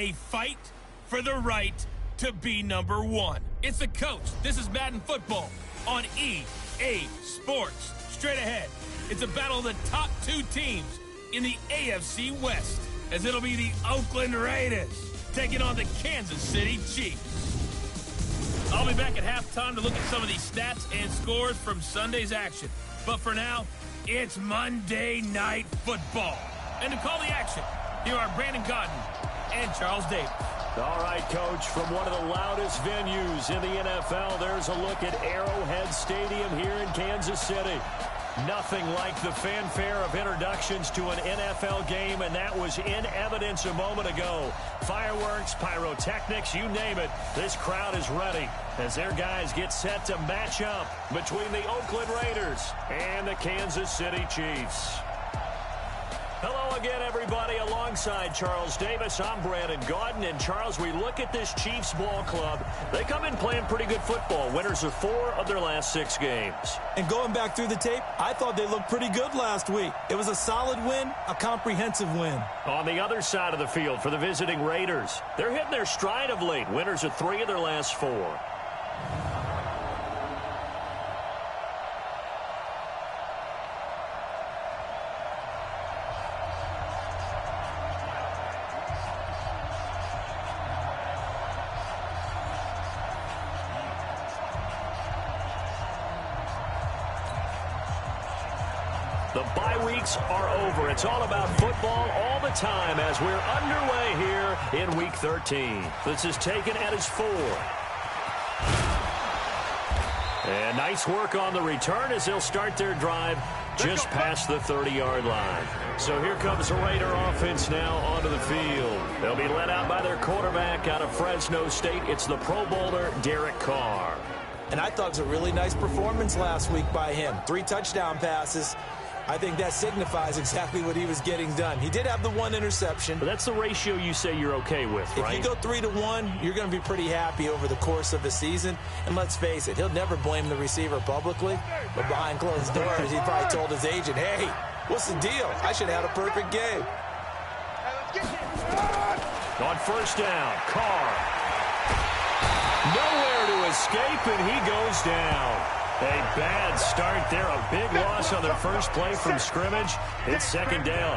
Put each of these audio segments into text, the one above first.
they fight for the right to be number one. It's the coach. This is Madden football on EA Sports. Straight ahead, it's a battle of the top two teams in the AFC West, as it'll be the Oakland Raiders taking on the Kansas City Chiefs. I'll be back at halftime to look at some of these stats and scores from Sunday's action. But for now, it's Monday Night Football. And to call the action, here are Brandon Godden and Charles Davis. All right, Coach, from one of the loudest venues in the NFL, there's a look at Arrowhead Stadium here in Kansas City. Nothing like the fanfare of introductions to an NFL game, and that was in evidence a moment ago. Fireworks, pyrotechnics, you name it. This crowd is ready as their guys get set to match up between the Oakland Raiders and the Kansas City Chiefs. Hello again, everybody. Alongside Charles Davis, I'm Brandon Godden. And, Charles, we look at this Chiefs ball club. They come in playing pretty good football. Winners of 4 of their last 6 games. And going back through the tape, I thought they looked pretty good last week. It was a solid win, a comprehensive win. On the other side of the field for the visiting Raiders, they're hitting their stride of late. Winners of 3 of their last 4. The bye weeks are over. It's all about football all the time as we're underway here in Week 13. This is taken at his 4. And nice work on the return as they'll start their drive just past the 30-yard line. So here comes the Raider offense now onto the field. They'll be led out by their quarterback out of Fresno State. It's the Pro Bowler, Derek Carr. And I thought it was a really nice performance last week by him. 3 touchdown passes. I think that signifies exactly what he was getting done. He did have the 1 interception. But that's the ratio you say you're okay with, right? If you go 3-to-1, you're going to be pretty happy over the course of the season. And let's face it, he'll never blame the receiver publicly. But behind closed doors, he probably told his agent, hey, what's the deal? I should have had a perfect game. On first down, Carr. Nowhere to escape, and he goes down. A bad start there. A big loss on their first play from scrimmage. It's second down.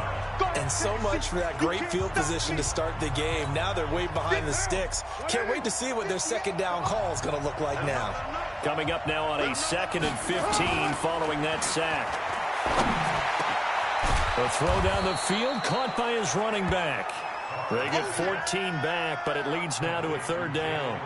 And so much for that great field position to start the game. Now they're way behind the sticks. Can't wait to see what their second down call is going to look like now. Coming up now on a 2nd and 15 following that sack. A throw down the field caught by his running back. They get 14 back, but it leads now to a 3rd down.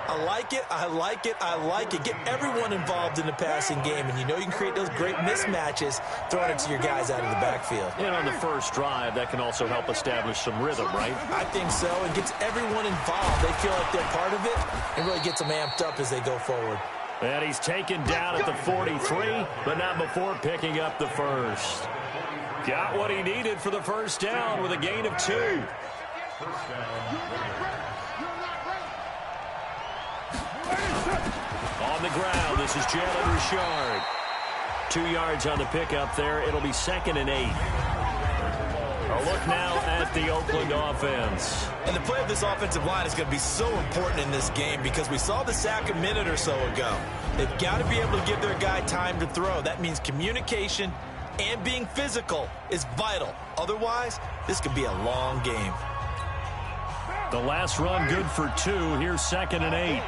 I like it, I like it, I like it. Get everyone involved in the passing game, and you know you can create those great mismatches throwing it to your guys out of the backfield. And on the first drive, that can also help establish some rhythm, right? I think so. It gets everyone involved. They feel like they're part of it, and really gets them amped up as they go forward. And he's taken down at the 43, but not before picking up the first. Got what he needed for the first down with a gain of 2. On the ground, this is Jalen Richard. 2 yards on the pickup there. It'll be 2nd and 8. A look now at the Oakland offense. And the play of this offensive line is going to be so important in this game because we saw the sack a minute or so ago. They've got to be able to give their guy time to throw. That means communication and being physical is vital. Otherwise, this could be a long game. The last run good for 2. Here's 2nd and 8.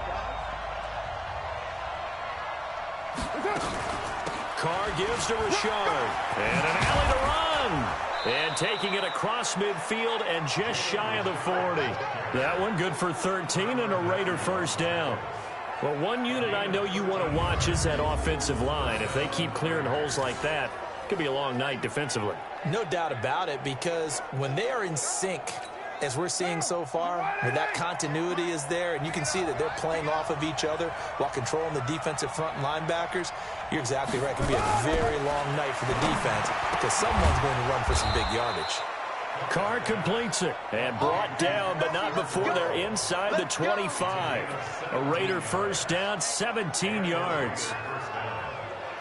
Carr gives to Richard. And an alley to run. And taking it across midfield and just shy of the 40. That one good for 13 and a Raider first down. Well, one unit I know you want to watch is that offensive line. If they keep clearing holes like that, it could be a long night defensively. No doubt about it, because when they are in sync, as we're seeing so far, where that continuity is there, and you can see that they're playing off of each other while controlling the defensive front and linebackers, you're exactly right. It could be a very long night for the defense because someone's going to run for some big yardage. Carr completes it and brought down, but not before they're inside the 25. A Raider first down, 17 yards.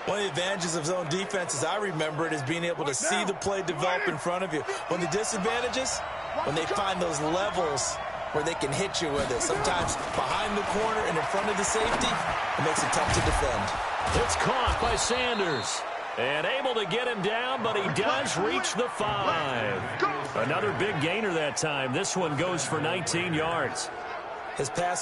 One of the advantages of zone defense, as I remember it, is being able to see the play develop in front of you. One of the disadvantages, when they find those levels where they can hit you with it. Sometimes behind the corner and in front of the safety, it makes it tough to defend. It's caught by Sanders. And able to get him down, but he does reach the 5. Another big gainer that time. This one goes for 19 yards. His pass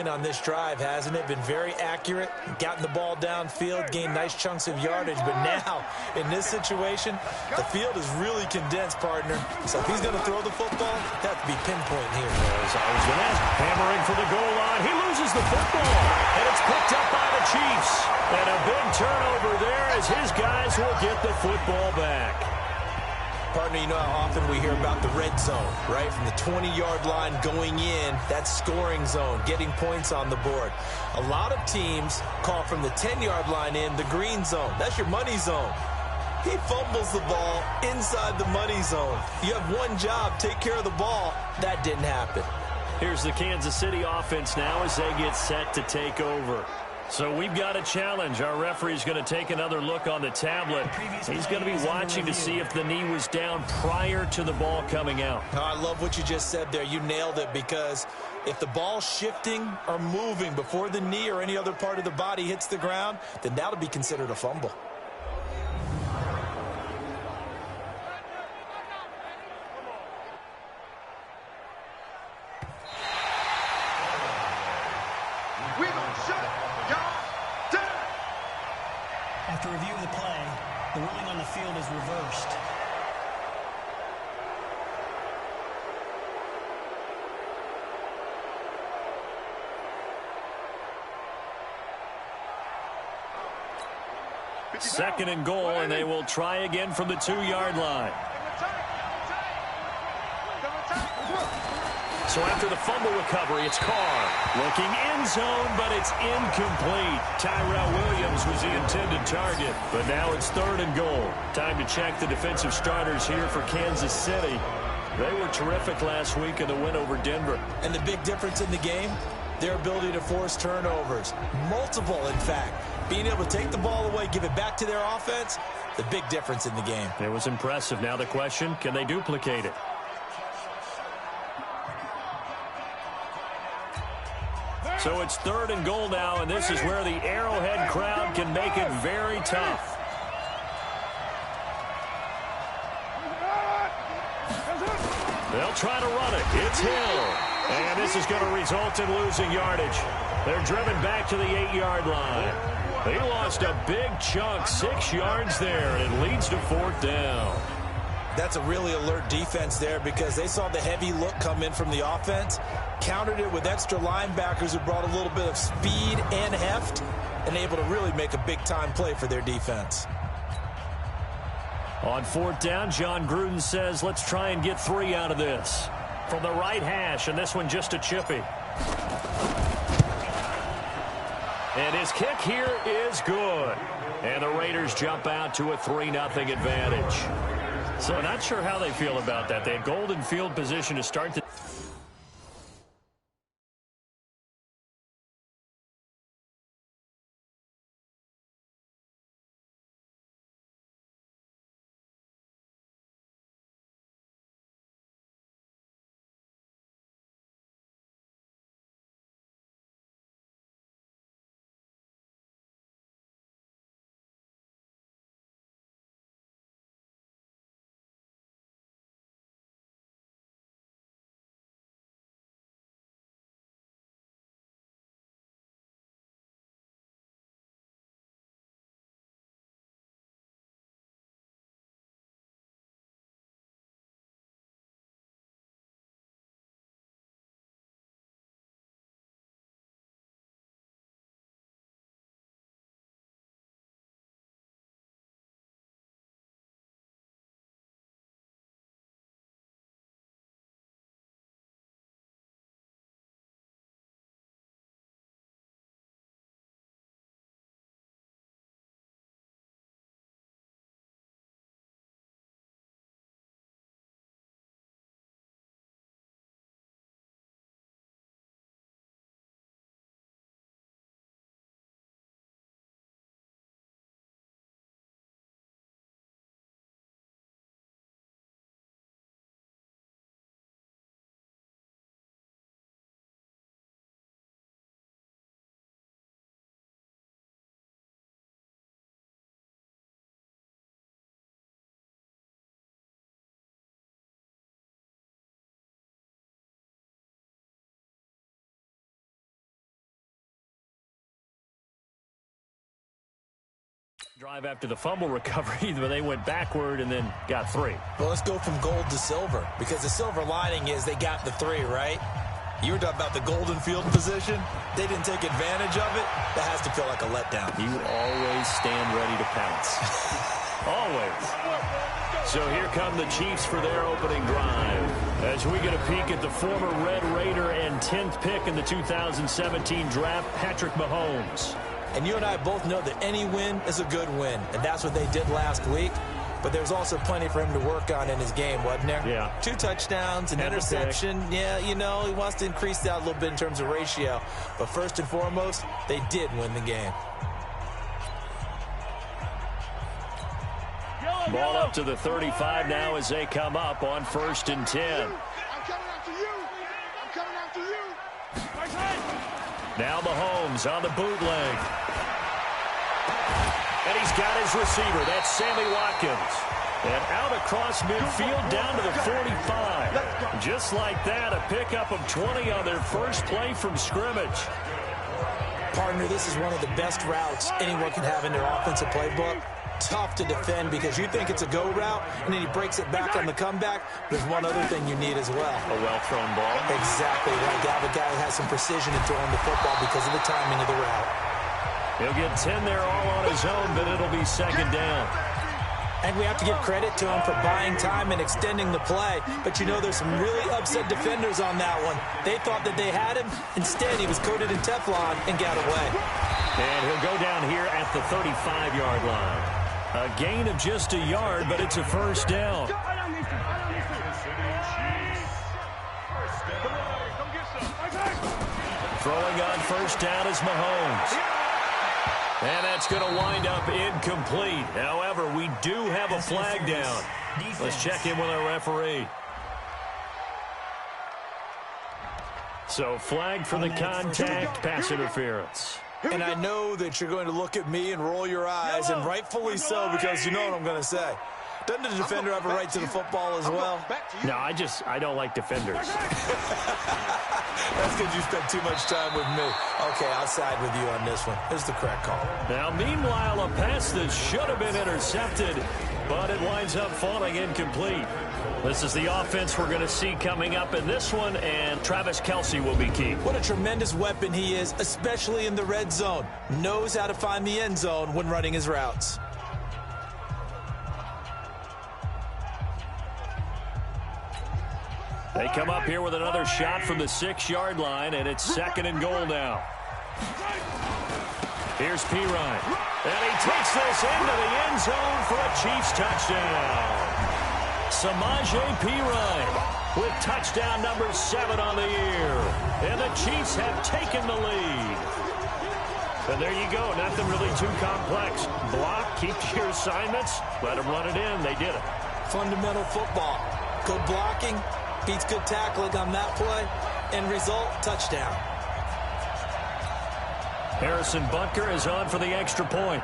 on this drive, hasn't it? Been very accurate, gotten the ball downfield, gained nice chunks of yardage, but now in this situation, the field is really condensed, partner. So if he's going to throw the football, it has to be pinpoint here. As always, hammering for the goal line. He loses the football, and it's picked up by the Chiefs. And a big turnover there as his guys will get the football back. Partner, you know how often we hear about the red zone, right? From the 20-yard line going in, that scoring zone, getting points on the board. A lot of teams call from the 10-yard line in the green zone. That's your money zone. He fumbles the ball inside the money zone. You have one job, take care of the ball. That didn't happen. Here's the Kansas City offense now as they get set to take over. So we've got a challenge. Our referee's going to take another look on the tablet. He's going to be watching to see if the knee was down prior to the ball coming out. Oh, I love what you just said there. You nailed it, because if the ball's shifting or moving before the knee or any other part of the body hits the ground, then that'll be considered a fumble. After review of the play, the ruling on the field is reversed. Second and goal, and they will try again from the 2-yard line. So after the fumble recovery, it's Carr. Looking end zone, but it's incomplete. Tyrell Williams was the intended target, but now it's 3rd and goal. Time to check the defensive starters here for Kansas City. They were terrific last week in the win over Denver. And the big difference in the game, their ability to force turnovers. Multiple, in fact. Being able to take the ball away, give it back to their offense, the big difference in the game. It was impressive. Now the question, can they duplicate it? So it's 3rd and goal now, and this is where the Arrowhead crowd can make it very tough. They'll try to run it. It's Hill. And this is going to result in losing yardage. They're driven back to the 8-yard line. They lost a big chunk, 6 yards there, and it leads to 4th down. That's a really alert defense there, because they saw the heavy look come in from the offense, countered it with extra linebackers who brought a little bit of speed and heft, and able to really make a big-time play for their defense. On 4th down, John Gruden says, let's try and get 3 out of this. From the right hash, and this one just a chippy. And his kick here is good. And the Raiders jump out to a 3-0 advantage. So not sure how they feel about that. They had golden field position to start the Drive after the fumble recovery, but they went backward and then got 3. Well, let's go from gold to silver, because the silver lining is they got the 3, right? You were talking about the golden field position. They didn't take advantage of it. That has to feel like a letdown. You always stand ready to pounce. Always. So here come the Chiefs for their opening drive. As we get a peek at the former Red Raider and 10th pick in the 2017 draft, Patrick Mahomes. And you and I both know that any win is a good win, and that's what they did last week. But there's also plenty for him to work on in his game, wasn't there? Yeah. 2 touchdowns, an interception. Yeah, you know, he wants to increase that a little bit in terms of ratio. But first and foremost, they did win the game. Ball up to the 35 now as they come up on 1st and 10. I'm coming after you. I'm coming after you. Now Mahomes on the bootleg. And he's got his receiver. That's Sammy Watkins. And out across midfield down to the 45. Just like that, a pickup of 20 on their first play from scrimmage. Partner, this is one of the best routes anyone can have in their offensive playbook. Tough to defend because you think it's a go route, and then he breaks it back on the comeback. There's one other thing you need as well. A well-thrown ball. Exactly right. You have a guy who has some precision in throwing the football because of the timing of the route. He'll get 10 there all on his own, but it'll be 2nd down. And we have to give credit to him for buying time and extending the play. But you know there's some really upset defenders on that one. They thought that they had him. Instead, he was coated in Teflon and got away. And he'll go down here at the 35-yard line. A gain of just a yard, but it's a 1st down. Throwing on 1st down is Mahomes. And that's going to wind up incomplete. However, we do have a flag down. Let's check in with our referee. So flag for the contact, pass interference. And I know that you're going to look at me and roll your eyes, and rightfully so, because you know what I'm going to say. Doesn't the defender have a right to the football as well? No, I don't like defenders. That's because you spent too much time with me. Okay, I'll side with you on this one. This is the correct call. Now, meanwhile, a pass that should have been intercepted, but it winds up falling incomplete. This is the offense we're going to see coming up in this one, and Travis Kelce will be key. What a tremendous weapon he is, especially in the red zone. Knows how to find the end zone when running his routes. They come up here with another shot from the 6-yard line, and it's 2nd and goal now. Here's Pirine. And he takes this into the end zone for a Chiefs touchdown. Samaje Pirine with touchdown number 7 on the year. And the Chiefs have taken the lead. And there you go. Nothing really too complex. Block, keep to your assignments, let them run it in. They did it. Fundamental football. Good blocking beats good tackling on that play. End result, touchdown. Harrison Butker is on for the extra point.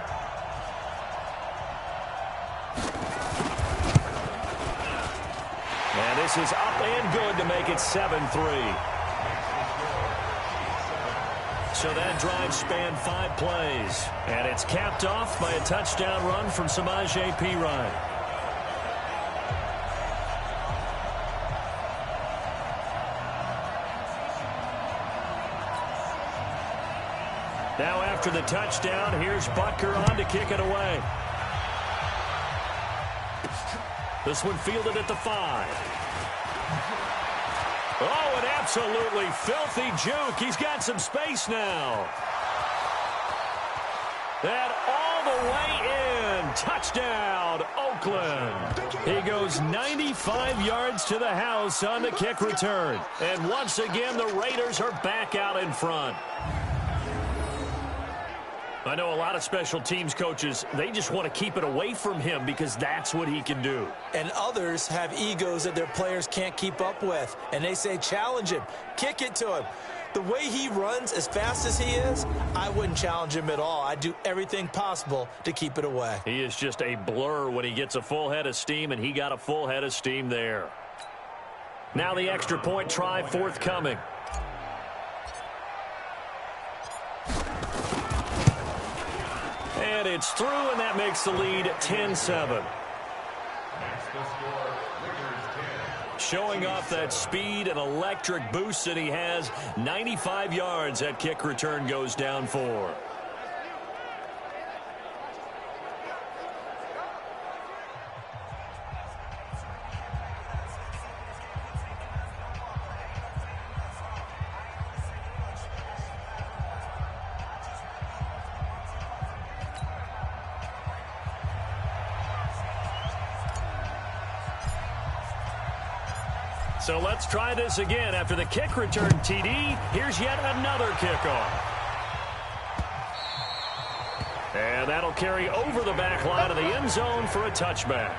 And this is up and good to make it 7-3. So that drive spanned 5 plays. And it's capped off by a touchdown run from Samaje Pirine. Now after the touchdown, here's Butker on to kick it away. This one fielded at the 5. Oh, an absolutely filthy juke. He's got some space now. And all the way in. Touchdown, Oakland. He goes 95 yards to the house on the kick return. And once again, the Raiders are back out in front. I know a lot of special teams coaches, they just want to keep it away from him because that's what he can do. And others have egos that their players can't keep up with. And they say, challenge him, kick it to him. The way he runs as fast as he is, I wouldn't challenge him at all. I'd do everything possible to keep it away. He is just a blur when he gets a full head of steam, and he got a full head of steam there. Now the extra point try forthcoming. And it's through, and that makes the lead 10-7. Showing off that speed and electric boost that he has. 95 yards that kick return goes down for. So let's try this again. After the kick return TD, here's yet another kickoff. And that'll carry over the back line of the end zone for a touchback.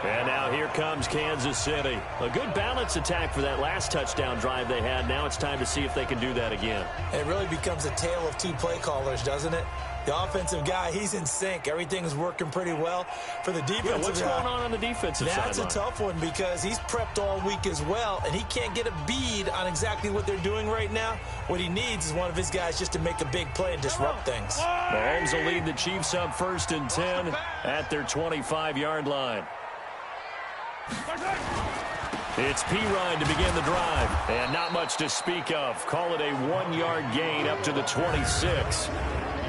And now here comes Kansas City. A good balance attack for that last touchdown drive they had. Now it's time to see if they can do that again. It really becomes a tale of two play callers, doesn't it? The offensive guy, he's in sync. Everything's working pretty well. For the defensive guy, what's going on the defensive side? That's a tough one because he's prepped all week as well, and he can't get a bead on exactly what they're doing right now. What he needs is one of his guys just to make a big play and disrupt things. Mahomes will lead the Chiefs up 1st and 10 at their 25-yard line. It's Pirine to begin the drive, and not much to speak of. Call it a 1-yard gain up to the 26.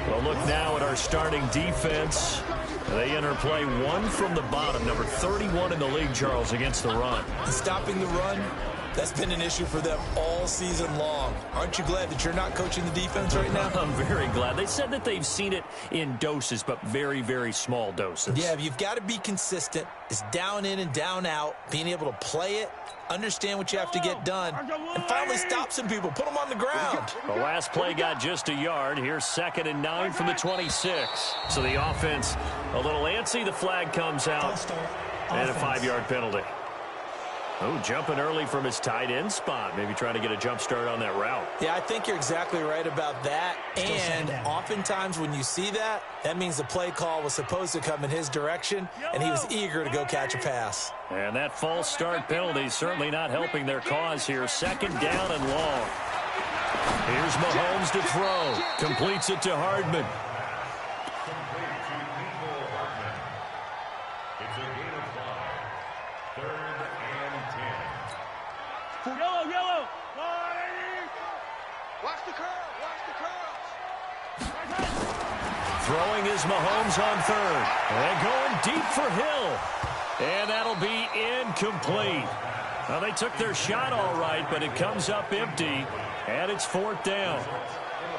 We'll look now at our starting defense. They enter play one from the bottom, number 31 in the league, Charles, against the run. And stopping the run, that's been an issue for them all season long. Aren't you glad that you're not coaching the defense right now? I'm very glad. They said that they've seen it in doses, but very, very small doses. Yeah, you've got to be consistent. It's down in and down out, being able to play it, understand what you have to get done, and finally stop some people, put them on the ground. The last play got just a yard. Here's 2nd and 9 from the 26. So the offense a little antsy. The flag comes out, and a 5-yard penalty. Oh, jumping early from his tight end spot. Maybe trying to get a jump start on that route. Yeah, I think you're exactly right about that. And oftentimes when you see that, that means the play call was supposed to come in his direction, and he was eager to go catch a pass. And that false start penalty certainly not helping their cause here. 2nd down and long. Here's Mahomes to throw. Completes it to Hardman. Yellow. Watch the curl. Throwing is Mahomes on 3rd. And going deep for Hill. And that'll be incomplete. Well, they took their shot all right, but it comes up empty. And it's 4th down.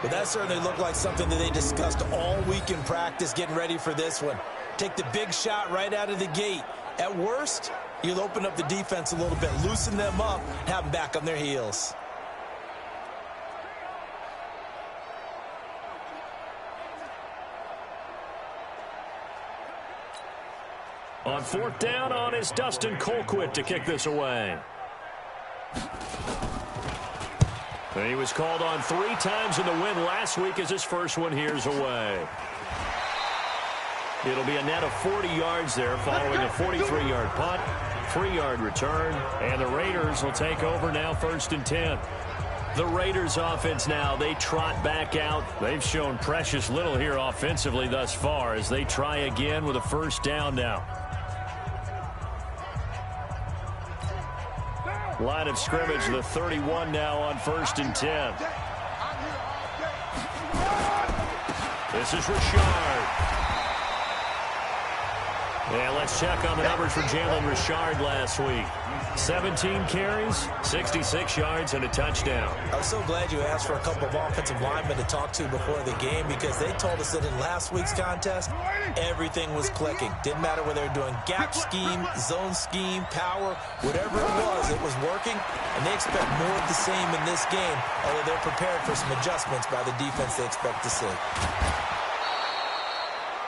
But that certainly looked like something that they discussed all week in practice getting ready for this one. Take the big shot right out of the gate. At worst, you'll open up the defense a little bit, loosen them up, and have them back on their heels. On 4th down, on is Dustin Colquitt to kick this away. And he was called on 3 times in the win last week as his first one here's away. It'll be a net of 40 yards there following a 43-yard punt, 3-yard return, and the Raiders will take over now 1st and 10. The Raiders offense now, they trot back out. They've shown precious little here offensively thus far as they try again with a 1st down now. Line of scrimmage, the 31 now on 1st and 10. This is Richard. And let's check on the numbers for Jalen Richard last week. 17 carries, 66 yards, and a touchdown. I'm so glad you asked for a couple of offensive linemen to talk to before the game because they told us that in last week's contest, everything was clicking. Didn't matter whether they were doing gap scheme, zone scheme, power, whatever it was working. And they expect more of the same in this game, although they're prepared for some adjustments by the defense they expect to see.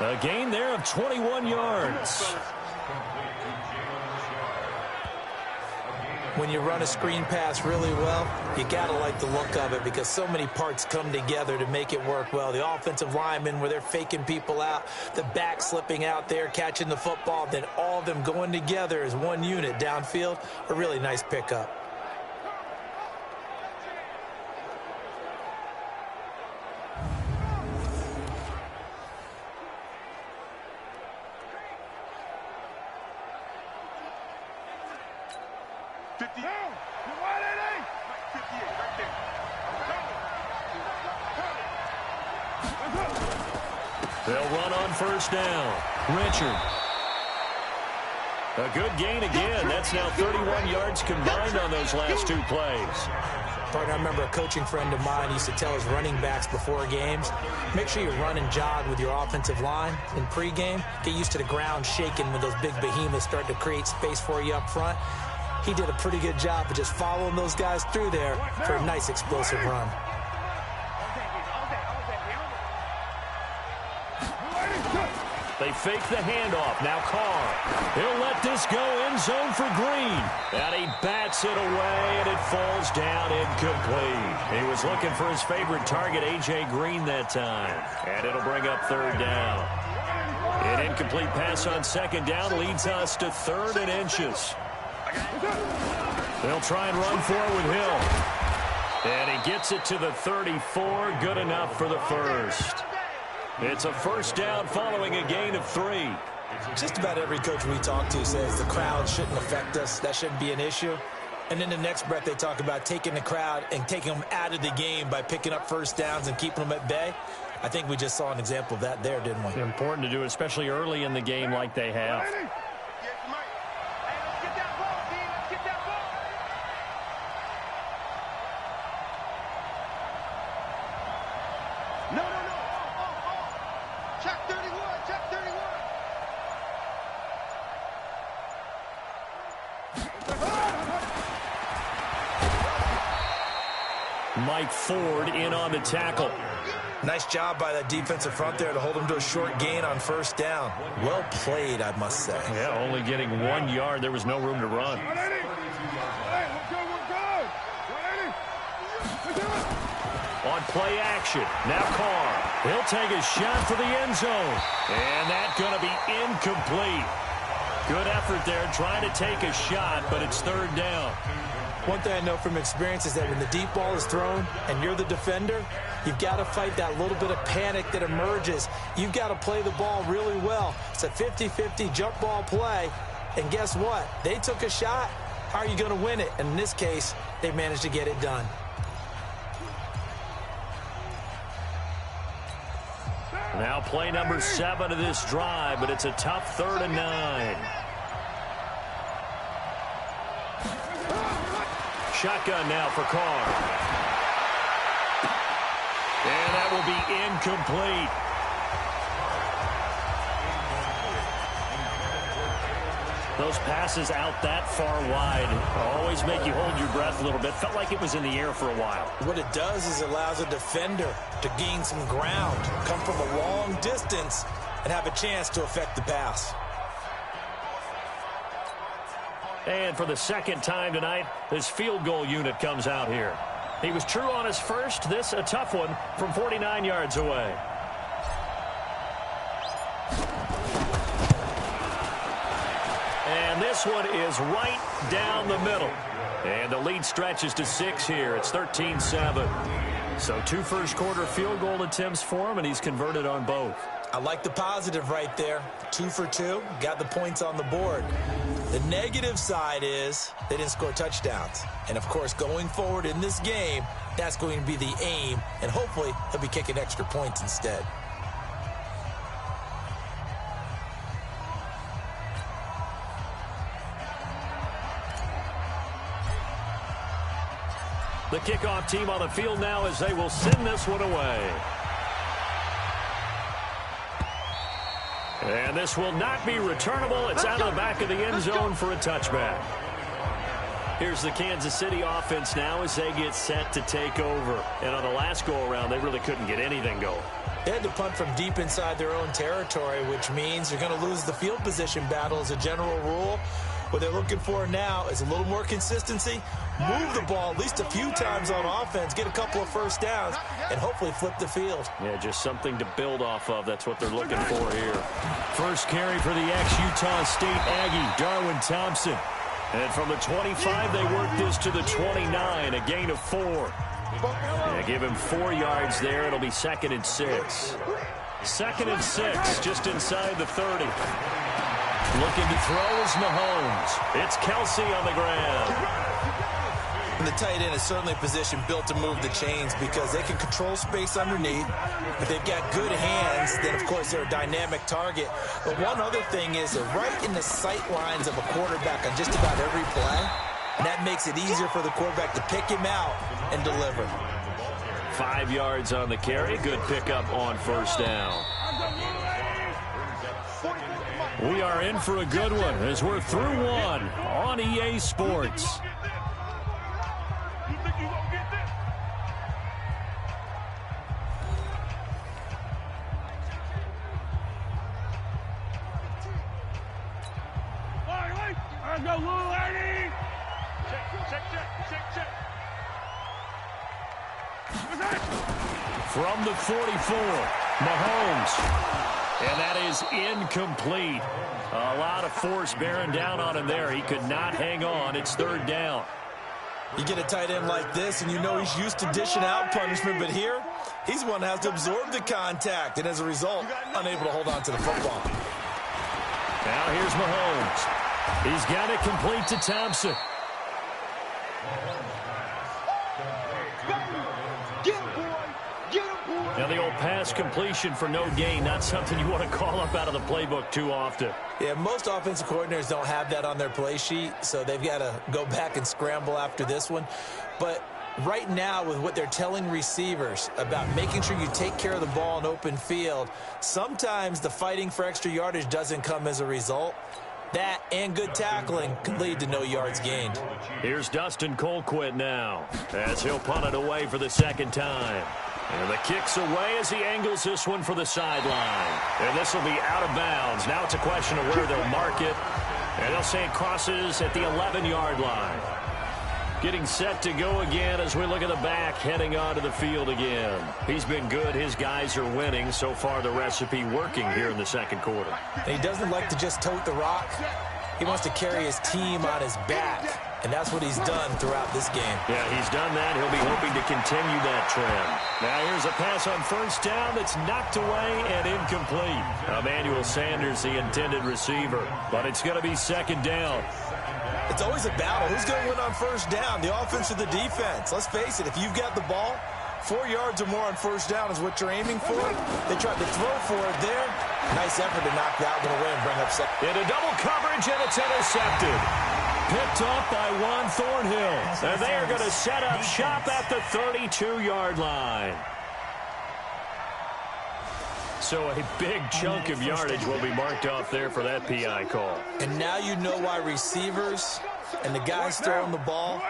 A gain there of 21 yards. When you run a screen pass really well, you got to like the look of it because so many parts come together to make it work well. The offensive linemen where they're faking people out, the back slipping out there, catching the football, then all of them going together as one unit downfield. A really nice pickup. They'll run on first down. Richard. A good gain again. That's now 31 yards combined on those last two plays. Partner, I remember a coaching friend of mine used to tell his running backs before games, make sure you run and jog with your offensive line in pregame. Get used to the ground shaking when those big behemoths start to create space for you up front. He did a pretty good job of just following those guys through there for a nice explosive run. They fake the handoff. Now Carr. He'll let this go end zone for Green. And he bats it away, and it falls down incomplete. He was looking for his favorite target, A.J. Green, that time. And it'll bring up third down. An incomplete pass on second down leads us to 3rd and inches. They'll try and run for it with Hill. And he gets it to the 34. Good enough for the first. It's a first down following a gain of 3. Just about every coach we talk to says the crowd shouldn't affect us. That shouldn't be an issue. And in the next breath, they talk about taking the crowd and taking them out of the game by picking up first downs and keeping them at bay. I think we just saw an example of that there, didn't we? Important to do, especially early in the game like they have. Check 31, check 31. Mike Ford in on the tackle. Nice job by that defensive front there to hold him to a short gain on first down. Well played, I must say. Yeah, only getting 1 yard. There was no room to run. On play action. Now Carr. He'll take a shot for the end zone. And that's going to be incomplete. Good effort there trying to take a shot, but it's third down. One thing I know from experience is that when the deep ball is thrown and you're the defender, you've got to fight that little bit of panic that emerges. You've got to play the ball really well. It's a 50-50 jump ball play. And guess what? They took a shot. How are you going to win it? And in this case, they managed to get it done. Now play number 7 of this drive, but it's a tough 3rd and 9. Shotgun now for Carr. And that will be incomplete. Those passes out that far wide always make you hold your breath a little bit. Felt like it was in the air for a while. What it does is it allows a defender to gain some ground, come from a long distance, and have a chance to affect the pass. And for the second time tonight, this field goal unit comes out here. He was true on his first. This a tough one from 49 yards away. And this one is right down the middle. And the lead stretches to 6 here. It's 13-7. So 2 first-quarter field goal attempts for him, and he's converted on both. I like the positive right there. 2 for 2. Got the points on the board. The negative side is they didn't score touchdowns. And, of course, going forward in this game, that's going to be the aim. And hopefully he'll be kicking extra points instead. The kickoff team on the field now as they will send this one away. And this will not be returnable. It's out of the back of the end zone for a touchback. Here's the Kansas City offense now as they get set to take over. And on the last go-around, they really couldn't get anything going. They had to punt from deep inside their own territory, which means you're going to lose the field position battle as a general rule. What they're looking for now is a little more consistency, move the ball at least a few times on offense, get a couple of first downs, and hopefully flip the field. Yeah, just something to build off of. That's what they're looking for here. First carry for the ex-Utah State Aggie, Darwin Thompson. And from the 25, they work this to the 29, a gain of 4. Yeah, give him 4 yards there. It'll be 2nd and 6. 2nd and 6, just inside the 30. Looking to throw is Mahomes. It's Kelsey on the ground. And the tight end is certainly a position built to move the chains because they can control space underneath. If they've got good hands, then, of course, they're a dynamic target. But one other thing is they're right in the sight lines of a quarterback on just about every play. And that makes it easier for the quarterback to pick him out and deliver. 5 yards on the carry. Good pickup on first down. We are in for a good one as we're through one on EA Sports. From the 44, Mahomes. And that is incomplete. A lot of force bearing down on him there. He could not hang on. It's third down. You get a tight end like this, and you know he's used to dishing out punishment, but here, he's one that has to absorb the contact, and as a result, unable to hold on to the football. Now here's Mahomes. He's got it complete to Thompson. Now the old pass completion for no gain, not something you want to call up out of the playbook too often. Yeah, most offensive coordinators don't have that on their play sheet, so they've got to go back and scramble after this one. But right now, with what they're telling receivers about making sure you take care of the ball in open field, sometimes the fighting for extra yardage doesn't come as a result. That and good tackling could lead to no yards gained. Here's Dustin Colquitt now as he'll punt it away for the second time. And the kick's away as he angles this one for the sideline. And this will be out of bounds. Now it's a question of where they'll mark it. And they'll say it crosses at the 11-yard line. Getting set to go again as we look at the back heading onto the field again. He's been good. His guys are winning. So far the recipe working here in the second quarter. And he doesn't like to just tote the rock. He wants to carry his team on his back. And that's what he's done throughout this game. Yeah, he's done that. He'll be hoping to continue that trend. Now here's a pass on first down that's knocked away and incomplete. Emmanuel Sanders, the intended receiver. But it's going to be second down. It's always a battle. Who's going to win on first down, the offense or the defense? Let's face it, if you've got the ball, 4 yards or more on first down is what you're aiming for. They tried to throw for it there. Nice effort to knock that one away and bring up second. Into double coverage, and it's intercepted. Picked up by Juan Thornhill. And they are going to set up shop at the 32-yard line. So a big chunk of yardage will be marked off there for that PI call. And now you know why receivers and the guys throwing the ball,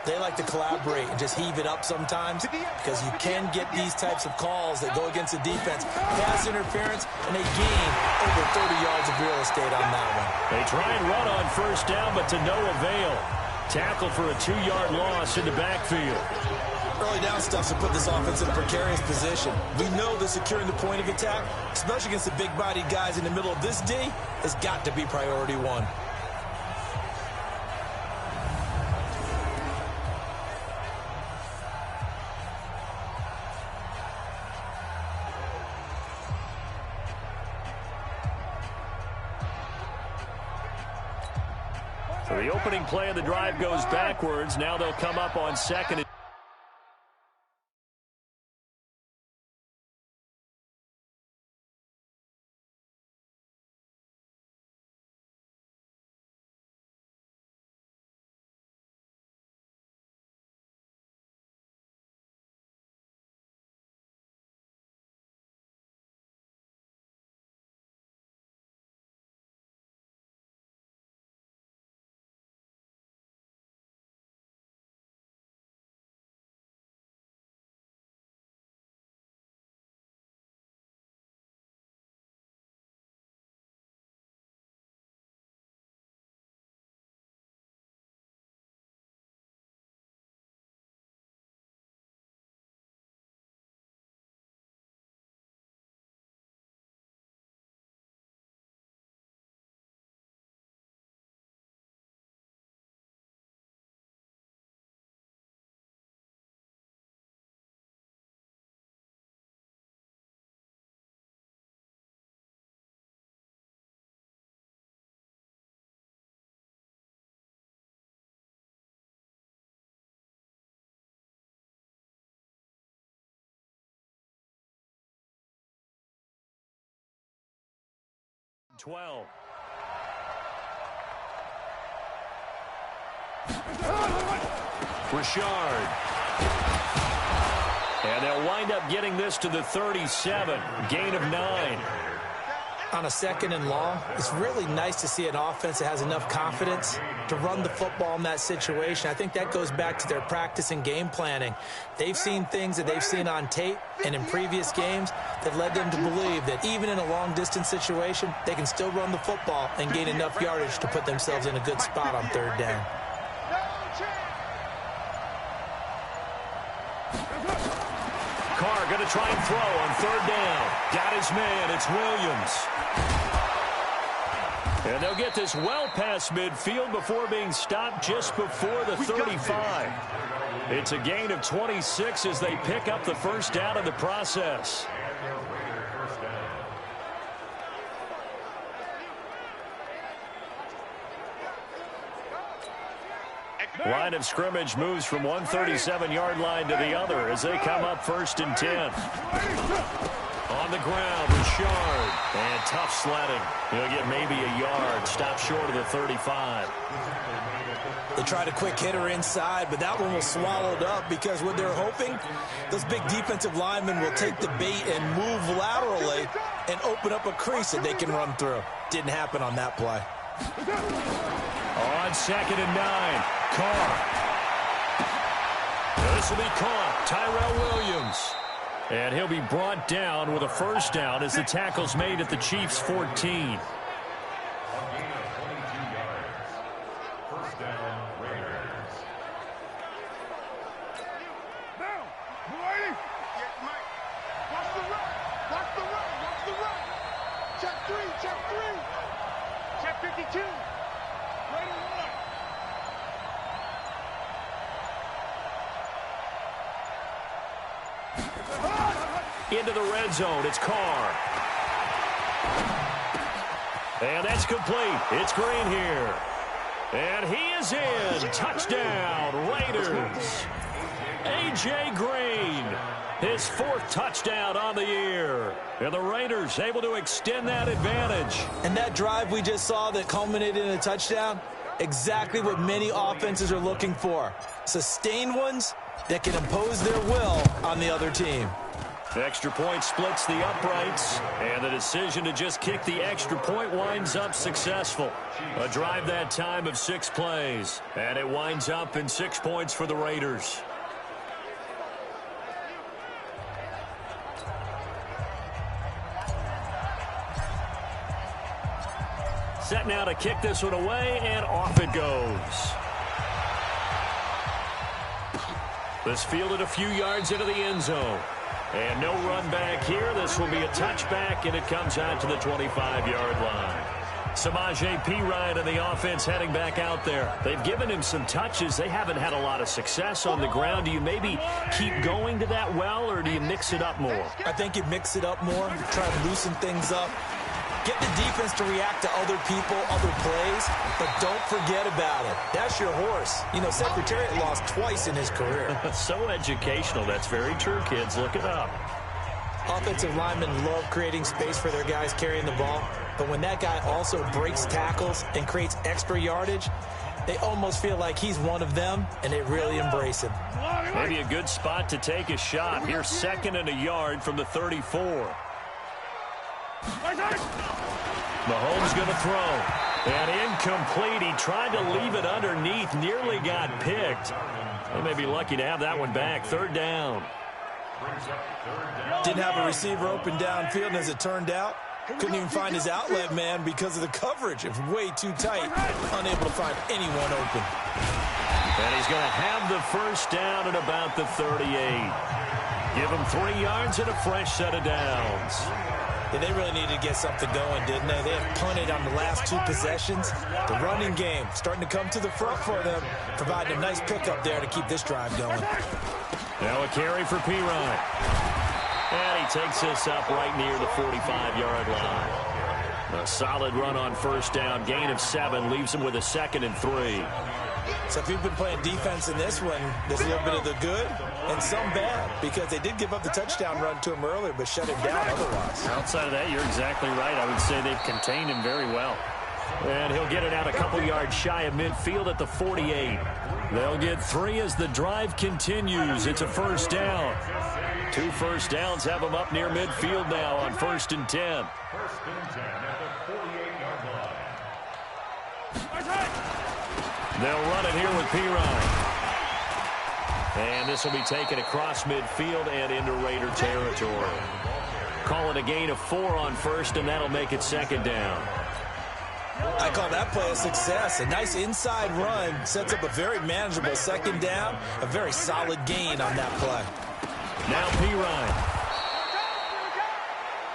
they like to collaborate and just heave it up sometimes because you can get these types of calls that go against the defense. Pass interference, and they gain over 30 yards of real estate on that one. They try and run on first down, but to no avail. Tackle for a 2-yard loss in the backfield. Early down stuff to put this offense in a precarious position. We know that securing the point of attack, especially against the big-bodied guys in the middle of this D, has got to be priority one. So the opening play of the drive goes backwards. Now they'll come up on second. 12. Richard. And they'll wind up getting this to the 37. Gain of 9. On a 2nd and long, it's really nice to see an offense that has enough confidence to run the football in that situation. I think that goes back to their practice and game planning. They've seen things that they've seen on tape and in previous games that led them to believe that even in a long-distance situation, they can still run the football and gain enough yardage to put themselves in a good spot on 3rd down. Carr going to try and throw on 3rd down. Got his man. It's Williams. And they'll get this well past midfield before being stopped just before the 35. It's a gain of 26 as they pick up the 1st down in the process. Line of scrimmage moves from one 37-yard line to the other as they come up 1st and 10. On the ground, Richard. And tough sledding. He'll get maybe a yard. Stop short of the 35. They tried a quick hitter inside, but that one was swallowed up because what they're hoping, those big defensive linemen will take the bait and move laterally and open up a crease that they can run through. Didn't happen on that play. On 2nd and 9, Carr. This will be caught. Tyrell Williams. And he'll be brought down with a 1st down as the tackle's made at the Chiefs' 14. Into the red zone, it's Carr. And that's complete. It's Green here. And he is in. Touchdown, Raiders. A.J. Green, his 4th touchdown on the year. And the Raiders able to extend that advantage. And that drive we just saw that culminated in a touchdown, exactly what many offenses are looking for. Sustained ones that can impose their will on the other team. Extra point splits the uprights, and the decision to just kick the extra point winds up successful. A drive that time of 6 plays, and it winds up in 6 points for the Raiders. Set now to kick this one away, and off it goes. This fielded a few yards into the end zone. And no run back here. This will be a touchback, and it comes out to the 25-yard line. Samaje Perine and the offense heading back out there. They've given him some touches. They haven't had a lot of success on the ground. Do you maybe keep going to that well, or do you mix it up more? I think you mix it up more, try to loosen things up. Get the defense to react to other people, other plays, but don't forget about it. That's your horse. You know, Secretariat lost twice in his career. So educational. That's very true, kids. Look it up. Offensive linemen love creating space for their guys carrying the ball, but when that guy also breaks tackles and creates extra yardage, they almost feel like he's one of them, and they really embrace him. Maybe a good spot to take a shot. Here's 2nd and a yard from the 34. Mahomes going to throw. And incomplete. He tried to leave it underneath. Nearly got picked. They may be lucky to have that one back. 3rd down. Didn't have a receiver open downfield, and as it turned out, couldn't even find his outlet man because of the coverage. It was way too tight. Unable to find anyone open. And he's going to have the 1st down at about the 38. Give him 3 yards and a fresh set of downs. Yeah, they really needed to get something going, didn't they? They have punted on the last 2 possessions. The running game starting to come to the front for them, providing a nice pickup there to keep this drive going. Now a carry for Perine. And he takes this up right near the 45-yard line. A solid run on 1st down. Gain of 7 leaves him with a 2nd and 3. So if you've been playing defense in this one, there's a little bit of the good and some bad, because they did give up the touchdown run to him earlier, but shut him down otherwise. Outside of that, you're exactly right. I would say they've contained him very well. And he'll get it out a couple yards shy of midfield at the 48. They'll get 3 as the drive continues. It's a first down. 2 first downs have them up near midfield now on 1st and 10. First and 10 at the 48-yard line. They'll run it here with Pirine. And this will be taken across midfield and into Raider territory. Call it a gain of 4 on 1st, and that'll make it 2nd down. I call that play a success. A nice inside run sets up a very manageable 2nd down. A very solid gain on that play. Now Pirine.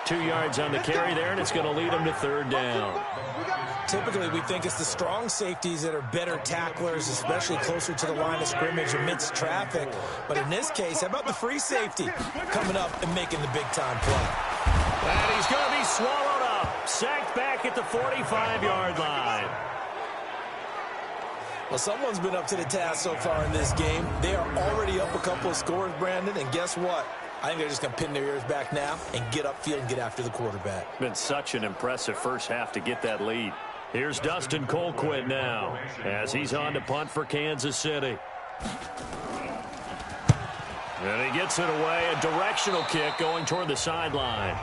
2 yards on the carry there, and it's going to lead him to 3rd down. Typically, we think it's the strong safeties that are better tacklers, especially closer to the line of scrimmage amidst traffic. But in this case, how about the free safety coming up and making the big-time play? And he's going to be swallowed up. Sacked back at the 45-yard line. Well, someone's been up to the task so far in this game. They are already up a couple of scores, Brandon, and guess what? I think they're just going to pin their ears back now and get upfield and get after the quarterback. Been such an impressive first half to get that lead. Here's Dustin Colquitt now as he's on to punt for Kansas City. And he gets it away. A directional kick going toward the sideline.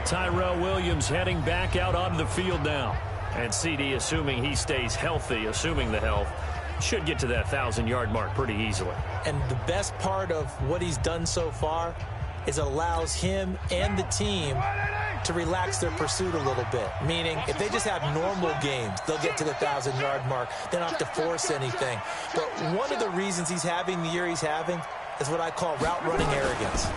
Tyrell Williams heading back out onto the field now. And CD, assuming he stays healthy, assuming the health, should get to that 1,000-yard mark pretty easily. And the best part of what he's done so far is it allows him and the team to relax their pursuit a little bit. Meaning, if they just have normal games, they'll get to the 1,000-yard mark. They don't have to force anything. But one of the reasons he's having the year he's having is what I call route running arrogance.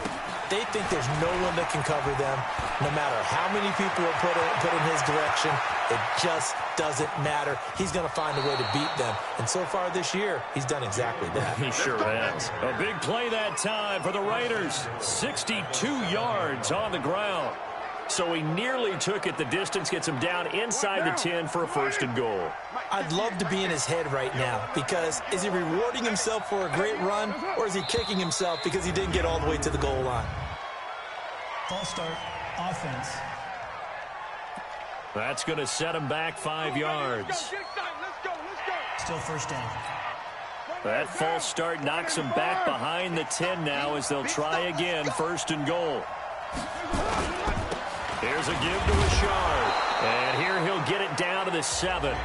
They think there's no one that can cover them. No matter how many people are put in his direction, it just doesn't matter. He's going to find a way to beat them. And so far this year, he's done exactly that. He sure has. A big play that time for the Raiders. 62 yards on the ground. So he nearly took it the distance, gets him down inside the 10 for a 1st and goal. I'd love to be in his head right now, because is he rewarding himself for a great run, or is he kicking himself because he didn't get all the way to the goal line? False start, offense. That's going to set him back 5 yards. Let's go. Still first down. That false start knocks him back behind the 10 now as they'll try again, 1st and goal. Here's a give to Richard. And here he'll get it down to the 7.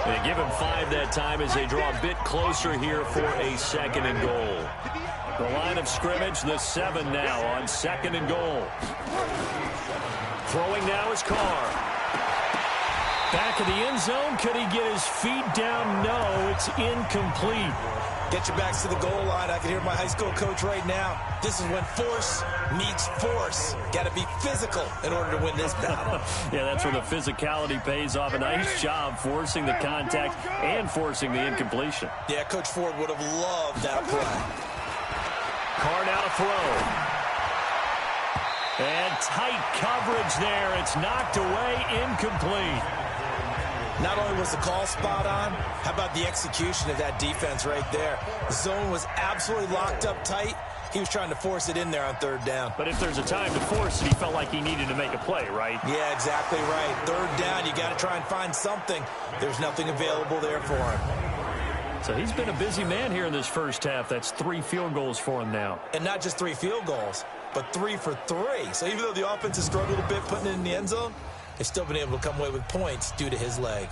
They give him 5 that time as they draw a bit closer here for a 2nd and goal. The line of scrimmage, the 7 now on 2nd and goal. Throwing now is Carr. Back of the end zone. Could he get his feet down? No, it's incomplete. Get your backs to the goal line. I can hear my high school coach right now. This is when force meets force. Got to be physical in order to win this battle. Yeah, that's where the physicality pays off. A nice job forcing the contact and forcing the incompletion. Yeah, Coach Ford would have loved that play. Carr now to throw. And tight coverage there. It's knocked away, incomplete. Not only was the call spot on, how about the execution of that defense right there? The zone was absolutely locked up tight. He was trying to force it in there on 3rd down. But if there's a time to force it, he felt like he needed to make a play, right? Yeah, exactly right. 3rd down, you got to try and find something. There's nothing available there for him. So he's been a busy man here in this first half. That's 3 field goals for him now. And not just 3 field goals, but 3 for 3. So even though the offense has struggled a bit putting it in the end zone, they've still been able to come away with points due to his leg.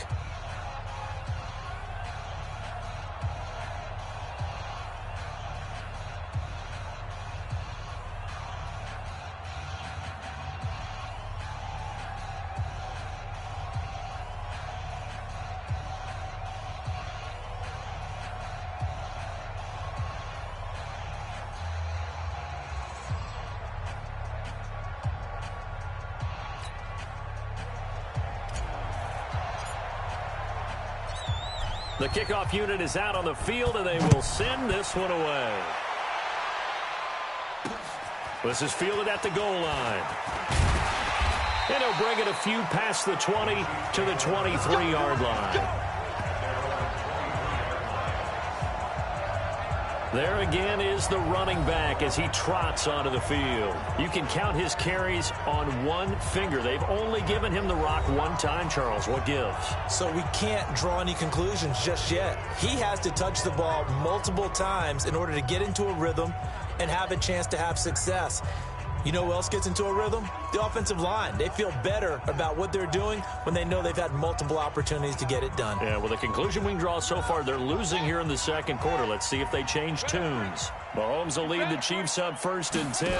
The kickoff unit is out on the field, and they will send this one away. This is fielded at the goal line. And he'll bring it a few past the 20 to the 23-yard line. There again is the running back as he trots onto the field. You can count his carries on one finger. They've only given him the rock one time, Charles. What gives? So we can't draw any conclusions just yet. He has to touch the ball multiple times in order to get into a rhythm and have a chance to have success. You know who else gets into a rhythm? The offensive line. They feel better about what they're doing when they know they've had multiple opportunities to get it done. Yeah, well, the conclusion we can draw so far, they're losing here in the second quarter. Let's see if they change tunes. Mahomes will lead the Chiefs up 1st and 10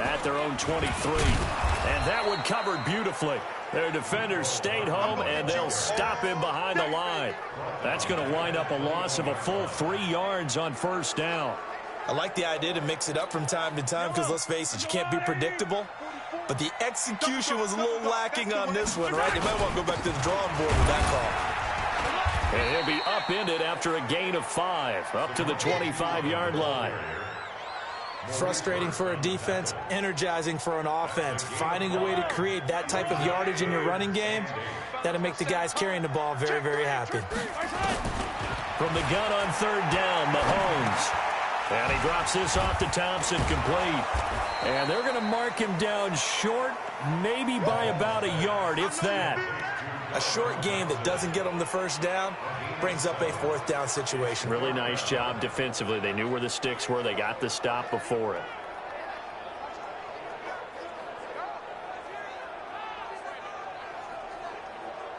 at their own 23. And that one covered beautifully. Their defenders stayed home, and they'll stop him behind the line. That's going to wind up a loss of a full 3 yards on 1st down. I like the idea to mix it up from time to time because, let's face it, you can't be predictable. But the execution was a little lacking on this one, right? They might want to go back to the drawing board with that call. And he'll be upended after a gain of 5, up to the 25-yard line. Frustrating for a defense, energizing for an offense. Finding a way to create that type of yardage in your running game, that'll make the guys carrying the ball very, very happy. From the gun on 3rd down, Mahomes. And he drops this off to Thompson, complete. And they're going to mark him down short, maybe by about a yard, if that. A short game that doesn't get them the 1st down brings up a 4th down situation. Really nice job defensively. They knew where the sticks were. They got the stop before it.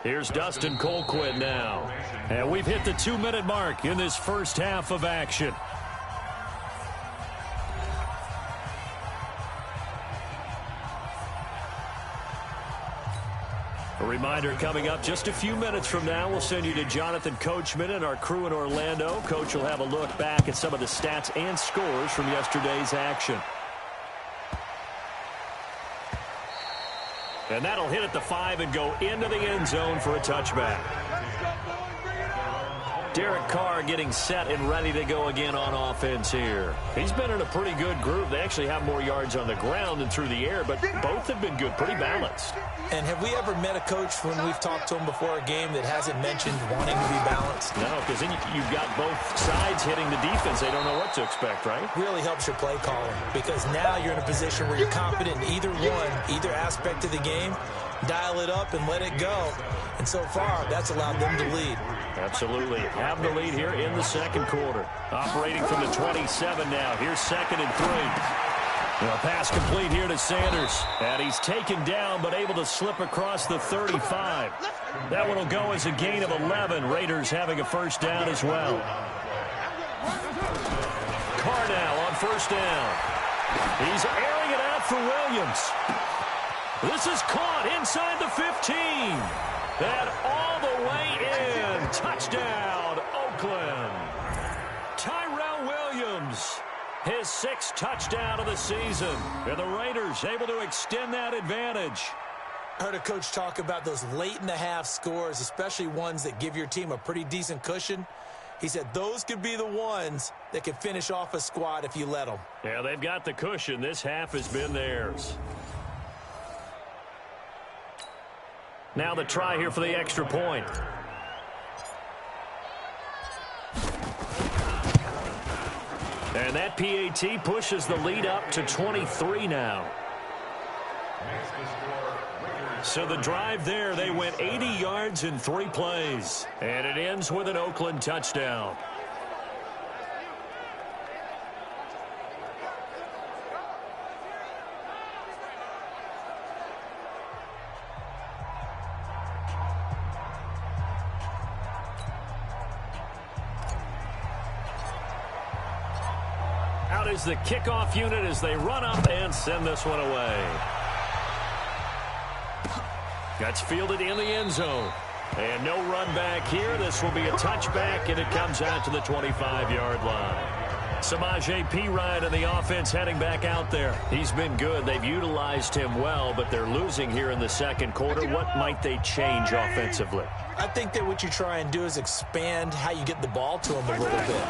Here's Dustin Colquitt now. And we've hit the 2-minute mark in this first half of action. A reminder coming up just a few minutes from now, we'll send you to Jonathan Coachman and our crew in Orlando. Coach will have a look back at some of the stats and scores from yesterday's action. And that'll hit at the 5 and go into the end zone for a touchback. Derek Carr getting set and ready to go again on offense here. He's been in a pretty good group. They actually have more yards on the ground than through the air, but both have been good, pretty balanced. And have we ever met a coach when we've talked to him before a game that hasn't mentioned wanting to be balanced? No, because then you've got both sides hitting the defense. They don't know what to expect, right? Really helps your play calling, because now you're in a position where you're confident in either one, either aspect of the game. Dial it up and let it go. And so far, that's allowed them to lead. Absolutely. Have the lead here in the second quarter. Operating from the 27 now. Here's 2nd and 3. A pass complete here to Sanders. And he's taken down, but able to slip across the 35. That one will go as a gain of 11. Raiders having a 1st down as well. Carr now on 1st down. He's airing it out for Williams. This is caught inside the 15. And all the way in. Touchdown, Oakland. Tyrell Williams, his 6th touchdown of the season. And the Raiders able to extend that advantage. I heard a coach talk about those late-in-the-half scores, especially ones that give your team a pretty decent cushion. He said those could be the ones that could finish off a squad if you let them. Yeah, they've got the cushion. This half has been theirs. Now the try here for the extra point. And that PAT pushes the lead up to 23 now. So the drive there, they went 80 yards in 3 plays. And it ends with an Oakland touchdown. Out is the kickoff unit as they run up and send this one away. That's fielded in the end zone. And no run back here. This will be a touchback, and it comes out to the 25-yard line. Samaje Perine and the offense heading back out there. He's been good. They've utilized him well, but they're losing here in the second quarter. What might they change offensively? I think that what you try and do is expand how you get the ball to him a little bit.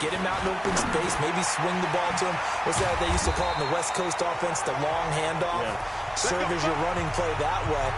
Get him out in open space, maybe swing the ball to him. What's that they used to call it in the West Coast offense, the long handoff? Yeah. Serve as your running play that way,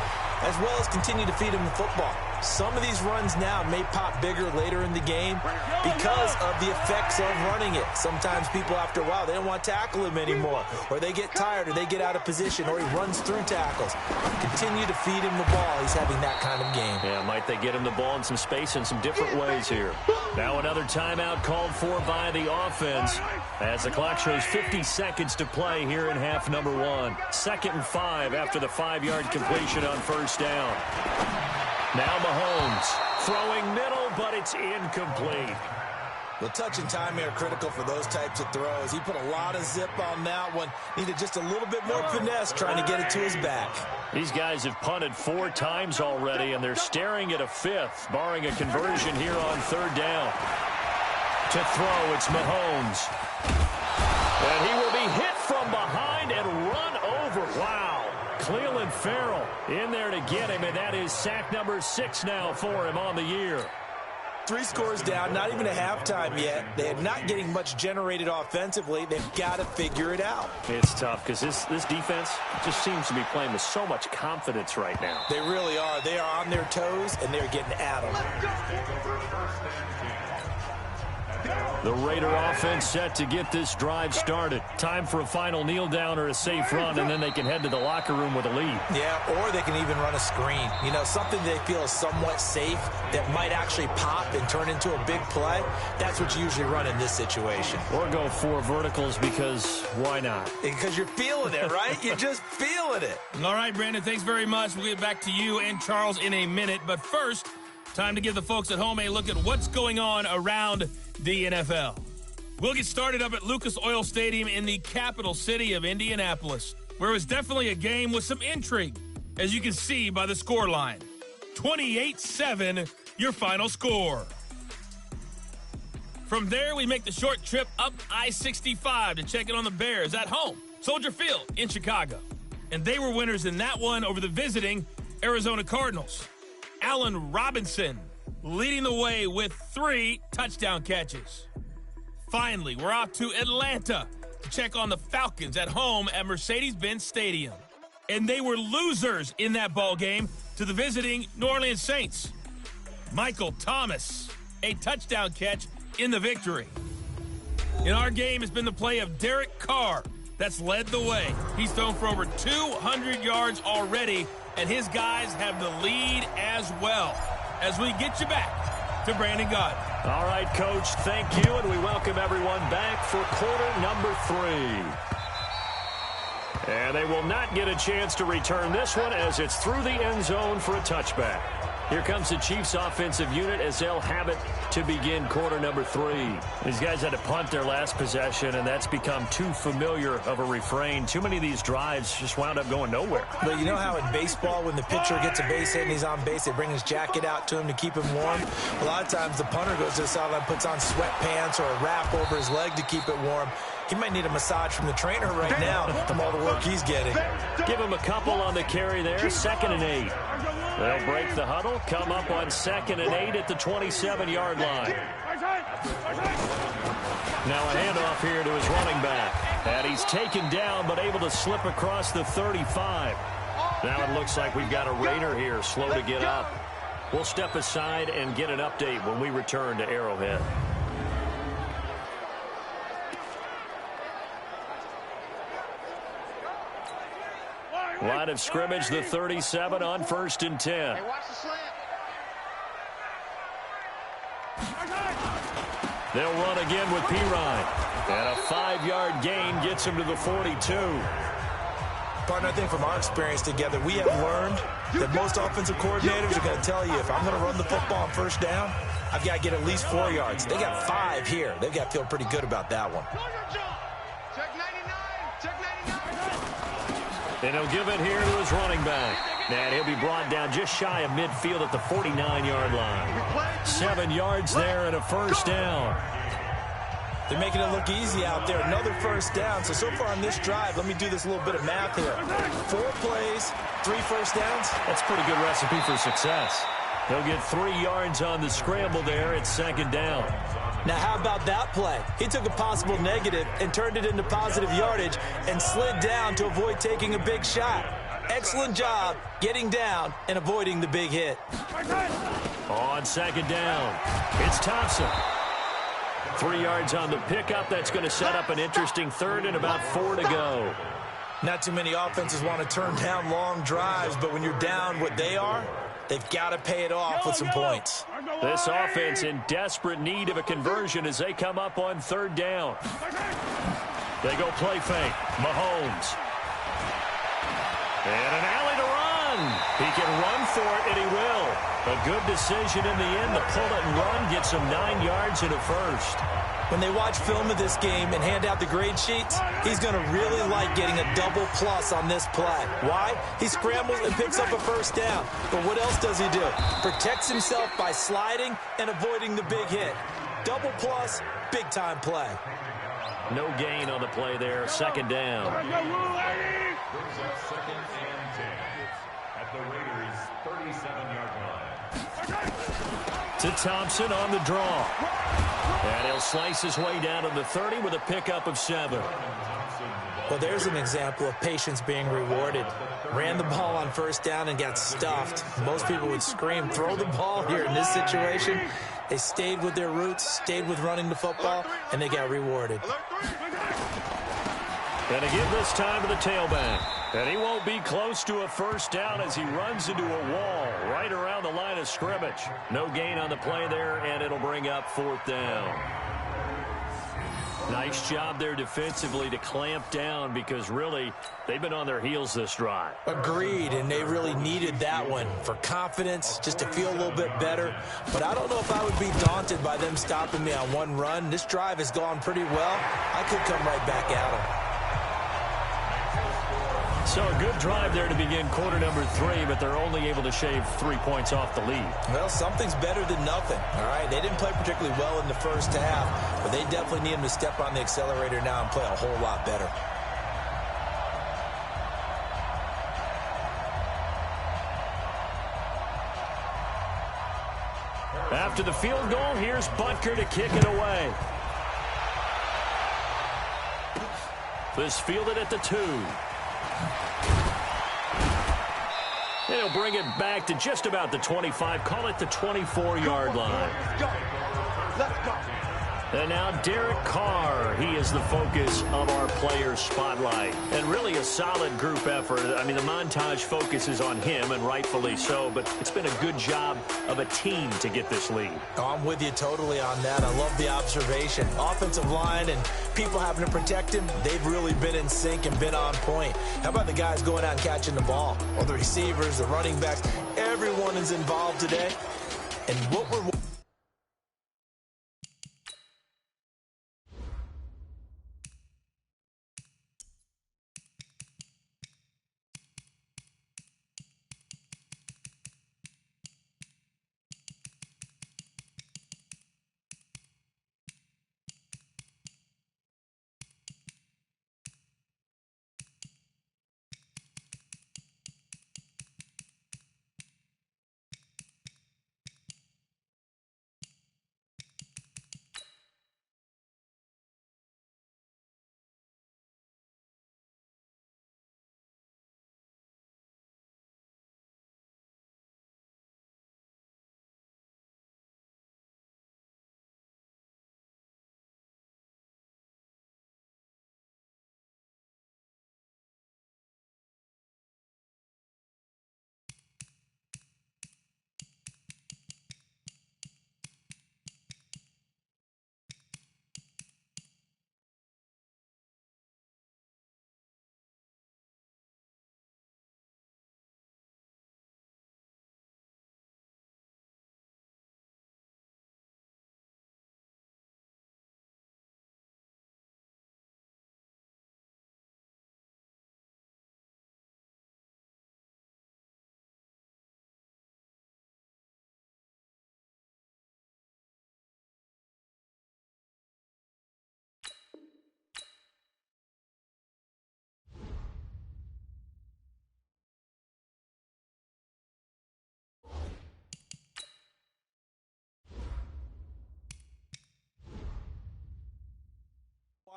as well as continue to feed him the football. some of these runs now may pop bigger later in the game because of the effects of running it. Sometimes people, after a while, they don't want to tackle him anymore, or they get tired, or they get out of position, or he runs through tackles. Continue to feed him the ball. He's having that kind of game. Yeah, might they get him the ball in some space in some different ways here. Now another timeout called for by the offense as the clock shows 50 seconds to play here in half number 1. 2nd and 5 after the 5-yard completion on first down. Now Mahomes throwing middle, but it's incomplete. The touch and time are critical for those types of throws. He put a lot of zip on that one. Needed just a little bit more finesse trying to get it to his back. These guys have punted 4 times already, and they're staring at a 5th, barring a conversion here on 3rd down. To throw, it's Mahomes. And he will be hit from behind and run over. Wow. Cleveland Farrell in there to get him, and that is sack number 6 now for him on the year. 3 scores down, not even a halftime yet. They are not getting much generated offensively. They've got to figure it out. It's tough because this defense just seems to be playing with so much confidence right now. They really are. They are on their toes, and they're getting at them. The Raider offense set to get this drive started. Time for a final kneel down or a safe run, and then they can head to the locker room with a lead. Yeah, or they can even run a screen. You know, something they feel is somewhat safe that might actually pop and turn into a big play. That's what you usually run in this situation. Or go 4 verticals because why not? Because you're feeling it, right? You're just feeling it. All right, Brandon, thanks very much. We'll get back to you and Charles in a minute. But first, time to give the folks at home a look at what's going on around the NFL. We'll get started up at Lucas Oil Stadium in the capital city of Indianapolis, where it was definitely a game with some intrigue, as you can see by the scoreline. 28-7, your final score. From there, we make the short trip up I-65 to check in on the Bears at home, Soldier Field in Chicago. And they were winners in that one over the visiting Arizona Cardinals. Allen Robinson leading the way with 3 touchdown catches. Finally, we're off to Atlanta to check on the Falcons at home at Mercedes-Benz Stadium. And they were losers in that ball game to the visiting New Orleans Saints. Michael Thomas, a touchdown catch in the victory. In our game has been the play of Derek Carr that's led the way. He's thrown for over 200 yards already, and his guys have the lead as well. As we get you back to Brandon Gaudin. All right, Coach, thank you, and we welcome everyone back for quarter number 3. And they will not get a chance to return this one as it's through the end zone for a touchback. Here comes the Chiefs offensive unit as they'll have it to begin quarter number 3. These guys had to punt their last possession, and that's become too familiar of a refrain. Too many of these drives just wound up going nowhere. But you know how in baseball, when the pitcher gets a base hit and he's on base, they bring his jacket out to him to keep him warm? A lot of times the punter goes to the sideline, puts on sweatpants or a wrap over his leg to keep it warm. He might need a massage from the trainer right now from all the work he's getting. Give him a couple on the carry there, 2nd and 8. They'll break the huddle, come up on 2nd and 8 at the 27-yard line. Now a handoff here to his running back. And he's taken down but able to slip across the 35. Now it looks like we've got a Raider here, slow to get up. We'll step aside and get an update when we return to Arrowhead. Line of scrimmage, the 37 on 1st and 10. Hey, watch the slant. They'll run again with Pirine. And a 5-yard gain gets him to the 42. Partner, I think from our experience together, we have learned that most offensive coordinators are going to tell you, if I'm going to run the football on 1st down, I've got to get at least 4 yards. They got 5 here. They've got to feel pretty good about that one. Check 99. Check 99. And he'll give it here to his running back. And he'll be brought down just shy of midfield at the 49-yard line. 7 yards there and a 1st down. They're making it look easy out there. Another 1st down. So far on this drive, let me do this little bit of math here. 4 plays, 3 1st downs. That's a pretty good recipe for success. He'll get 3 yards on the scramble there at 2nd down. Now, how about that play? He took a possible negative and turned it into positive yardage and slid down to avoid taking a big shot. Excellent job getting down and avoiding the big hit. On second down, it's Thompson. 3 yards on the pickup. That's going to set up an interesting third and about 4 to go. Not too many offenses want to turn down long drives, but when you're down what they are, they've got to pay it off with some points. This offense in desperate need of a conversion as they come up on third down. They go play fake. Mahomes. And an alley to run. He can run for it, and he will. A good decision in the end. The pull it and run gets him 9 yards and a first. When they watch film of this game and hand out the grade sheets, he's going to really like getting a double plus on this play. Why? He scrambles and picks up a first down. But what else does he do? Protects himself by sliding and avoiding the big hit. Double plus, big-time play. No gain on the play there. Second down. Brings up second and 10 at the Raiders' 37-yard line. To Thompson on the draw. And he'll slice his way down to the 30 with a pickup of 7. Well, there's an example of patience being rewarded. Ran the ball on first down and got stuffed. Most people would scream, throw the ball here. In this situation, they stayed with their roots, stayed with running the football, and they got rewarded. And to give this time to the tailback. And he won't be close to a first down as he runs into a wall right around the line of scrimmage. No gain on the play there, and it'll bring up fourth down. Nice job there defensively to clamp down because really they've been on their heels this drive. Agreed, and they really needed that one for confidence, just to feel a little bit better. But I don't know if I would be daunted by them stopping me on one run. This drive has gone pretty well. I could come right back at them. So a good drive there to begin quarter number 3, but they're only able to shave 3 points off the lead. Well, something's better than nothing, all right? They didn't play particularly well in the first half, but they definitely need them to step on the accelerator now and play a whole lot better. After the field goal, here's Butker to kick it away. This fielded at the 2. And he'll bring it back to just about the 25. Call it the 24-yard line. Let's go. And now Derek Carr. He is the focus of our players' spotlight. And really a solid group effort. I mean, the montage focuses on him, and rightfully so. But it's been a good job of a team to get this lead. Oh, I'm with you totally on that. I love the observation. Offensive line and people having to protect him, they've really been in sync and been on point. How about the guys going out and catching the ball? Well, the receivers, the running backs, everyone is involved today. And what we're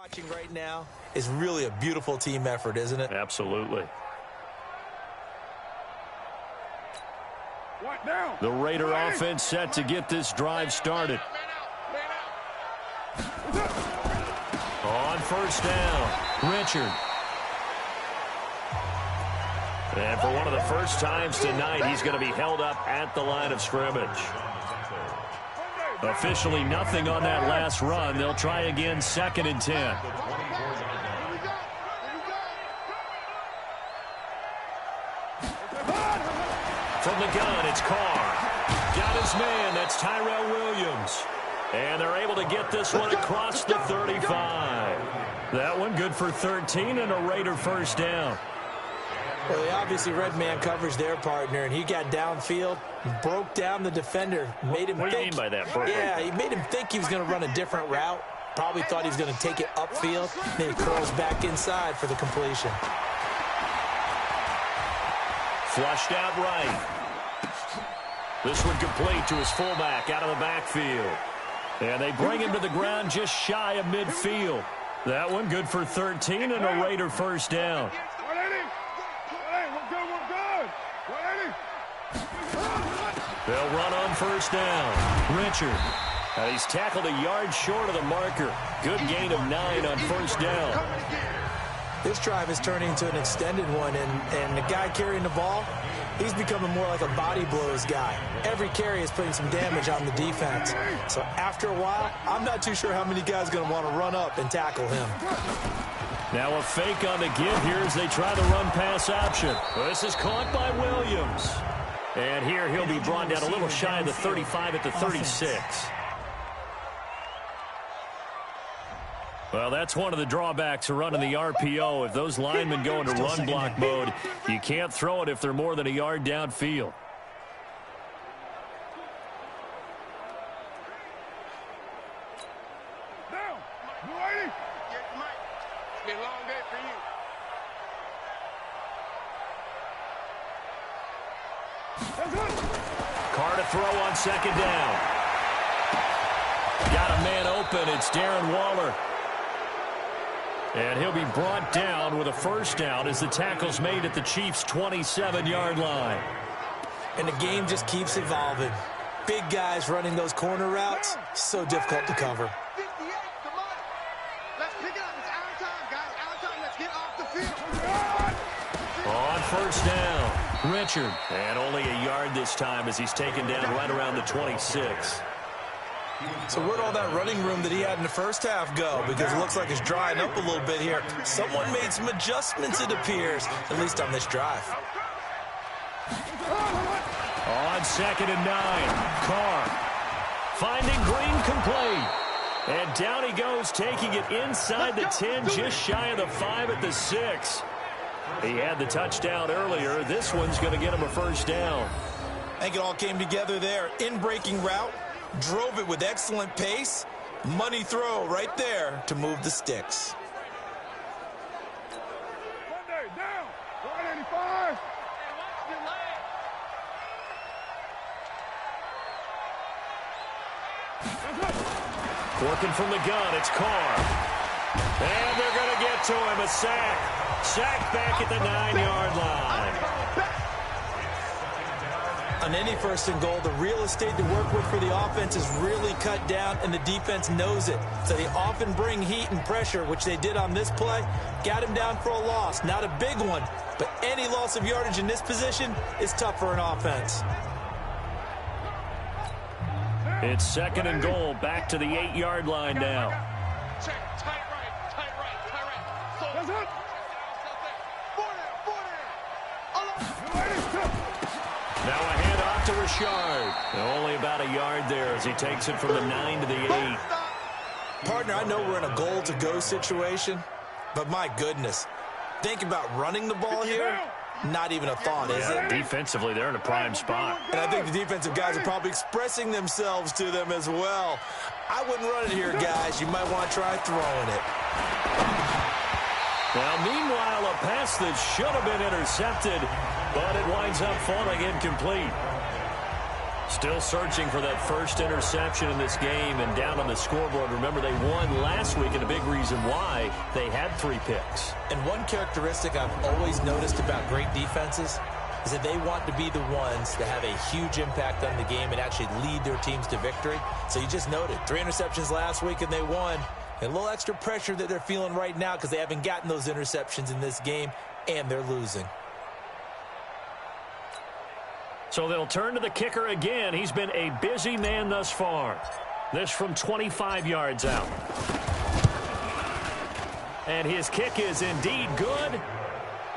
watching right now is really a beautiful team effort, isn't it? Absolutely. 1, The Raider offense set to get this drive started. On first down, Richard. And for one of the first times tonight, he's going to be held up at the line of scrimmage. Officially nothing on that last run. They'll try again, 2nd and 10. From the gun, it's Carr. Got his man. That's Tyrell Williams. And they're able to get this one across the 35. That one good for 13 and a Raider first down. Well, they obviously read man coverage their partner, and he got downfield, broke down the defender, made him think. What do you mean by that, Bert? Yeah, he made him think he was going to run a different route. Probably thought he was going to take it upfield. Then he curls back inside for the completion. Flushed out right. This one complete to his fullback out of the backfield. And they bring him to the ground just shy of midfield. That one good for 13 and a Raider first down. They'll run on first down. Richard. He's tackled a yard short of the marker. Good gain of 9 on first down. This drive is turning into an extended one, and the guy carrying the ball, he's becoming more like a body blows guy. Every carry is putting some damage on the defense. So after a while, I'm not too sure how many guys are going to want to run up and tackle him. Now a fake on the give here as they try the run-pass option. This is caught by Williams. And here he'll be brought down a little shy of the 35 at the 36. Well, that's one of the drawbacks of running the RPO. If those linemen go into run block mode, you can't throw it if they're more than a yard downfield. Carr to throw on 2nd down. Got a man open. It's Darren Waller. And he'll be brought down with a first down as the tackle's made at the Chiefs' 27-yard line. And the game just keeps evolving. Big guys running those corner routes, so difficult to cover. On first down, Richard. And only a yard this time as he's taken down right around the 26. So where'd all that running room that he had in the first half go? Because it looks like it's drying up a little bit here. Someone made some adjustments, it appears, at least on this drive. On 2nd and 9, Carr finding Green complete. And down he goes, taking it inside the 10, just shy of the 5 at the 6. He had the touchdown earlier. This one's going to get him a first down. I think it all came together there. In-breaking route. Drove it with excellent pace. Money throw right there to move the sticks. Working from the gun, it's Carr. And they're going to get to him, a sack. Sack back at the 9-yard line. On any 1st and goal, the real estate to work with for the offense is really cut down, and the defense knows it. So they often bring heat and pressure, which they did on this play. Got him down for a loss. Not a big one, but any loss of yardage in this position is tough for an offense. It's 2nd and goal, back to the 8-yard line now. Check, tight right. So, now a handoff to Richard. Only about a yard there as he takes it from the 9 to the 8. Partner, I know we're in a goal-to-go situation, but my goodness, think about running the ball here. Not even a thought, is it? Defensively, they're in a prime spot. And I think the defensive guys are probably expressing themselves to them as well. I wouldn't run it here, guys. You might want to try throwing it. Now, meanwhile, a pass that should have been intercepted, but it winds up falling incomplete. Still searching for that first interception in this game and down on the scoreboard. Remember, they won last week, and a big reason why they had 3 picks. And one characteristic I've always noticed about great defenses is that they want to be the ones that have a huge impact on the game and actually lead their teams to victory. So you just noted 3 interceptions last week and they won. And a little extra pressure that they're feeling right now because they haven't gotten those interceptions in this game, and they're losing. So they'll turn to the kicker again. He's been a busy man thus far. This from 25 yards out. And his kick is indeed good.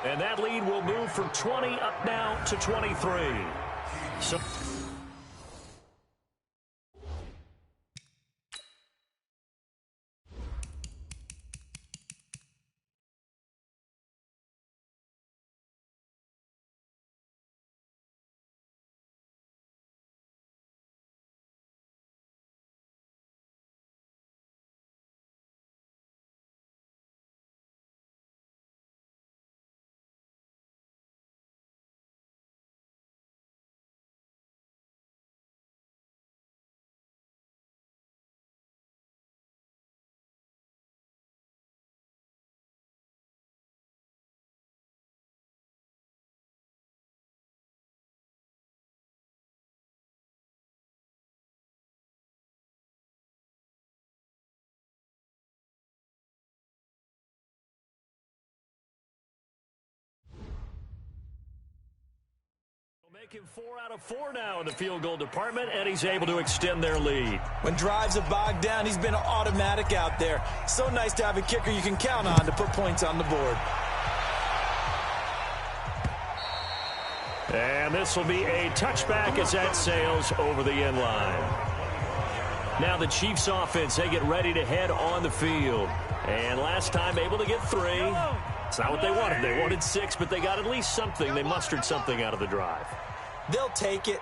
And that lead will move from 20 up now to 23. So making 4 out of 4 now in the field goal department, and he's able to extend their lead. When drives are bogged down, he's been automatic out there. So nice to have a kicker you can count on to put points on the board. And this will be a touchback as that sails over the end line. Now the Chiefs offense, they get ready to head on the field. And last time able to get 3. It's not what they wanted. They wanted 6, but they got at least something. They mustered something out of the drive. They'll take it.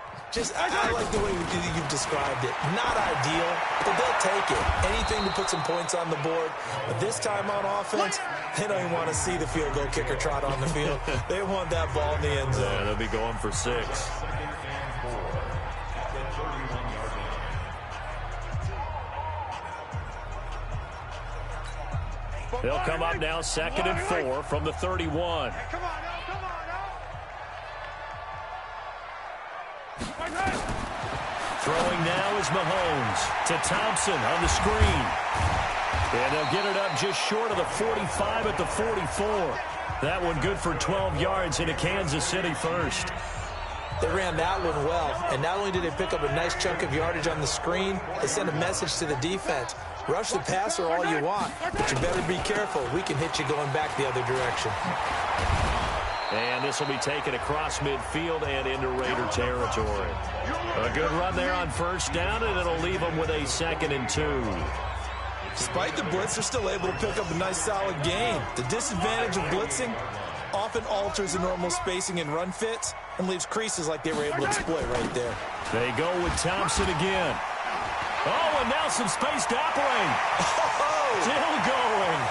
I like the way you've described it. Not ideal, but they'll take it. Anything to put some points on the board. But this time on offense, they don't even want to see the field goal kicker trot on the field. They want that ball in the end zone. Yeah, they'll be going for 6. They'll come up now 2nd and 4 from the 31. Throwing now is Mahomes to Thompson on the screen. And they'll get it up just short of the 45 at the 44. That one good for 12 yards into Kansas City first. They ran that one well, and not only did they pick up a nice chunk of yardage on the screen, they sent a message to the defense. Rush the passer all you want, but you better be careful. We can hit you going back the other direction. And this will be taken across midfield and into Raider territory. A good run there on first down, and it'll leave them with a 2nd and 2. Despite the blitz, they're still able to pick up a nice solid gain. The disadvantage of blitzing often alters the normal spacing and run fits and leaves creases like they were able to exploit right there. They go with Thompson again. Oh, and now some space to operate. Still going.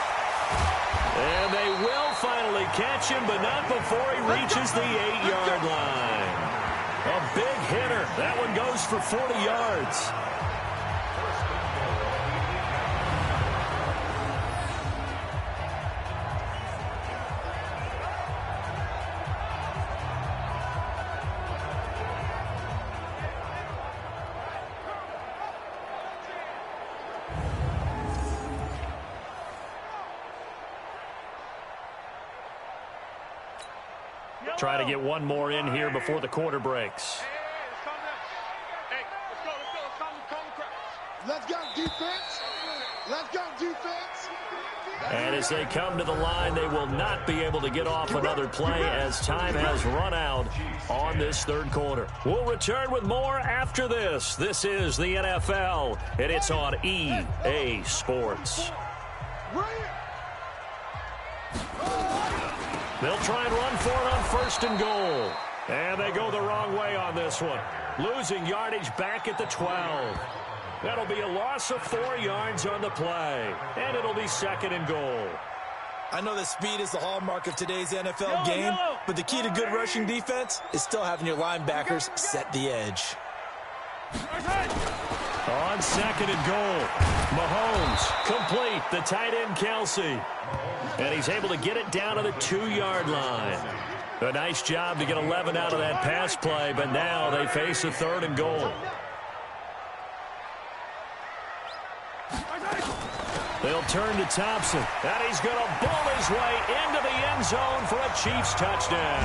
And they will finally catch him, but not before he reaches the 8-yard line. A big hitter. That one goes for 40 yards. Try to get one more in here before the quarter breaks. Let's go, defense. Let's go, defense. And as they come to the line, they will not be able to get off another play as time has run out on this 3rd quarter. We'll return with more after this. This is the NFL, and it's on EA Sports. They'll try and run for it on 1st and goal. And they go the wrong way on this one. Losing yardage back at the 12. That'll be a loss of 4 yards on the play. And it'll be 2nd and goal. I know that speed is the hallmark of today's NFL game, but the key to good rushing defense is still having your linebackers set the edge. On 2nd and goal, Mahomes complete, the tight end Kelsey. And he's able to get it down to the 2-yard line. A nice job to get 11 out of that pass play, but now they face a 3rd and goal. They'll turn to Thompson, and he's going to bull his way into the end zone for a Chiefs touchdown.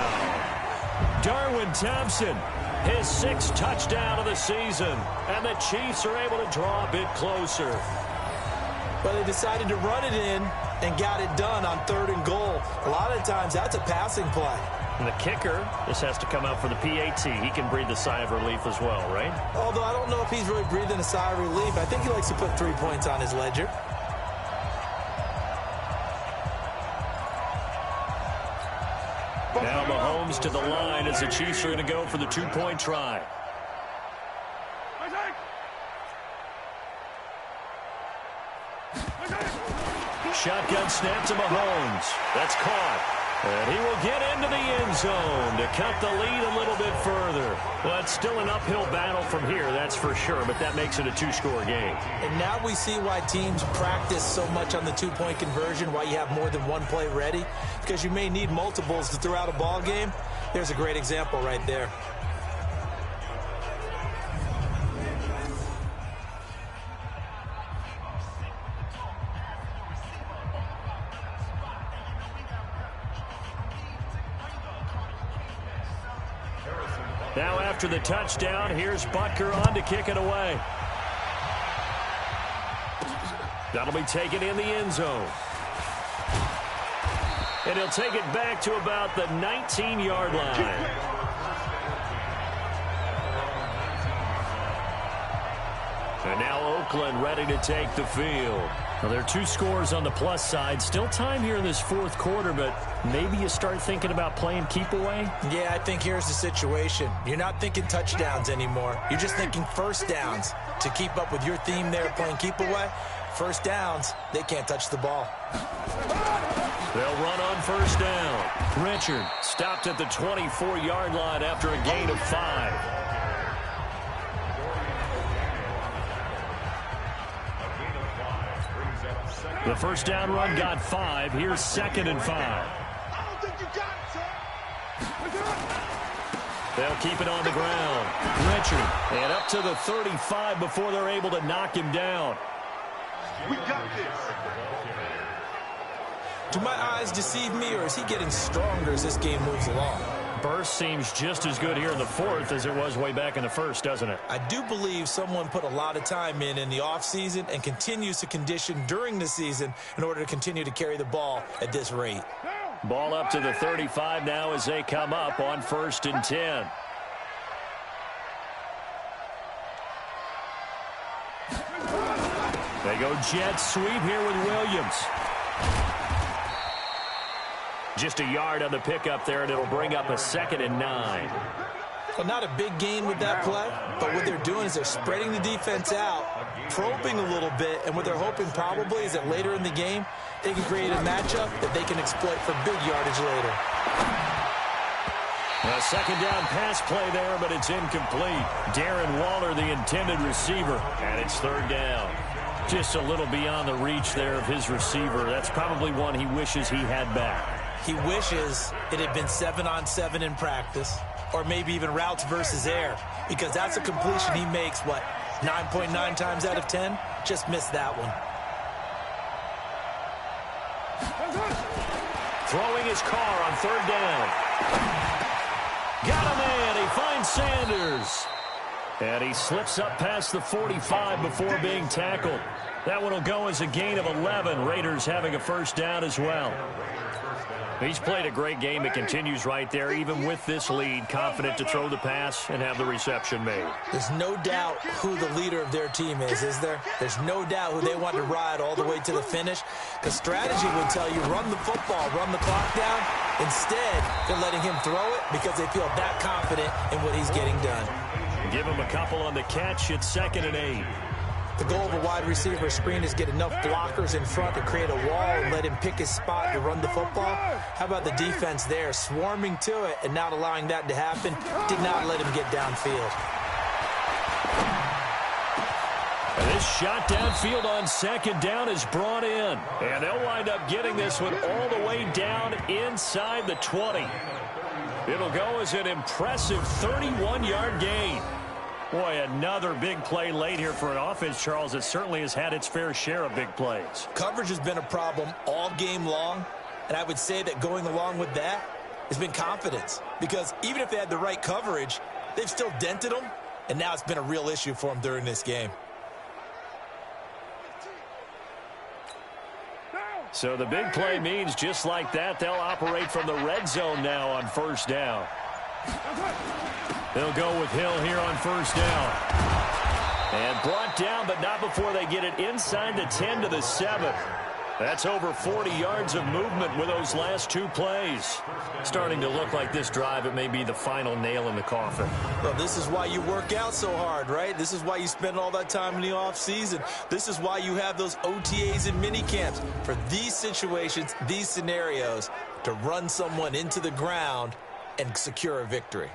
Darwin Thompson, his 6th touchdown of the season, and the Chiefs are able to draw a bit closer. Well, they decided to run it in and got it done on 3rd and goal. A lot of times, that's a passing play. And the kicker, this has to come out for the PAT. He can breathe a sigh of relief as well, right? Although I don't know if he's really breathing a sigh of relief. I think he likes to put 3 points on his ledger. Now Mahomes to the line as the Chiefs are going to go for the 2-point try. Shotgun snap to Mahomes. That's caught. And he will get into the end zone to cut the lead a little bit further. Well, it's still an uphill battle from here, that's for sure, but that makes it a 2-score game. And now we see why teams practice so much on the 2-point conversion, why you have more than one play ready, because you may need multiples to throw out a ball game. There's a great example right there. Now after the touchdown, here's Butker on to kick it away. That'll be taken in the end zone. And he'll take it back to about the 19-yard line. And now Oakland ready to take the field. Well, there are 2 scores on the plus side. Still time here in this 4th quarter, but maybe you start thinking about playing keep away? Yeah, I think here's the situation. You're not thinking touchdowns anymore. You're just thinking first downs. To keep up with your theme there, playing keep away, first downs, they can't touch the ball. They'll run on first down. Richard stopped at the 24-yard line after a gain of 5. The first down run got 5. Here's 2nd and 5. I don't think you got it, sir. They'll keep it on the ground. Richard, and up to the 35 before they're able to knock him down. We got this. Do my eyes deceive me, or is he getting stronger as this game moves along? Burst seems just as good here in the 4th as it was way back in the 1st, doesn't it? I do believe someone put a lot of time in the offseason and continues to condition during the season in order to continue to carry the ball at this rate. Ball up to the 35 now as they come up on 1st and 10. They go jet sweep here with Williams. Just a yard on the pickup there, and it'll bring up a 2nd and 9. Well, not a big gain with that play, but what they're doing is they're spreading the defense out, probing a little bit, and what they're hoping probably is that later in the game, they can create a matchup that they can exploit for big yardage later. A 2nd down pass play there, but it's incomplete. Darren Waller, the intended receiver, and it's 3rd down. Just a little beyond the reach there of his receiver. That's probably one he wishes he had back. He wishes it had been 7-on-7 in practice, or maybe even routes versus air, because that's a completion he makes, 9.9 times out of 10? Just missed that one. Throwing his car on 3rd down. Got a man. He finds Sanders. And he slips up past the 45 before being tackled. That one will go as a gain of 11. Raiders having a first down as well. He's played a great game. It continues right there, even with this lead, confident to throw the pass and have the reception made. There's no doubt who the leader of their team is there? There's no doubt who they want to ride all the way to the finish. Because strategy would tell you, run the football, run the clock down. Instead, they're letting him throw it because they feel that confident in what he's getting done. Give him a couple on the catch. It's 2nd and 8. The goal of a wide receiver screen is get enough blockers in front to create a wall and let him pick his spot to run the football. How about the defense there, swarming to it and not allowing that to happen? Did not let him get downfield. And this shot downfield on 2nd down is brought in. And they'll wind up getting this one all the way down inside the 20. It'll go as an impressive 31-yard gain. Boy, another big play late here for an offense, Charles. It certainly has had its fair share of big plays. Coverage has been a problem all game long, and I would say that going along with that has been confidence. Because even if they had the right coverage, they've still dented them, and now it's been a real issue for them during this game. So the big play means just like that, they'll operate from the red zone now on first down. They'll go with Hill here on first down. And brought down, but not before they get it inside the 10 to the 7. That's over 40 yards of movement with those last two plays. Starting to look like this drive, it may be the final nail in the coffin. Well, this is why you work out so hard, right? This is why you spend all that time in the offseason. This is why you have those OTAs and mini camps for these situations, these scenarios, to run someone into the ground and secure a victory.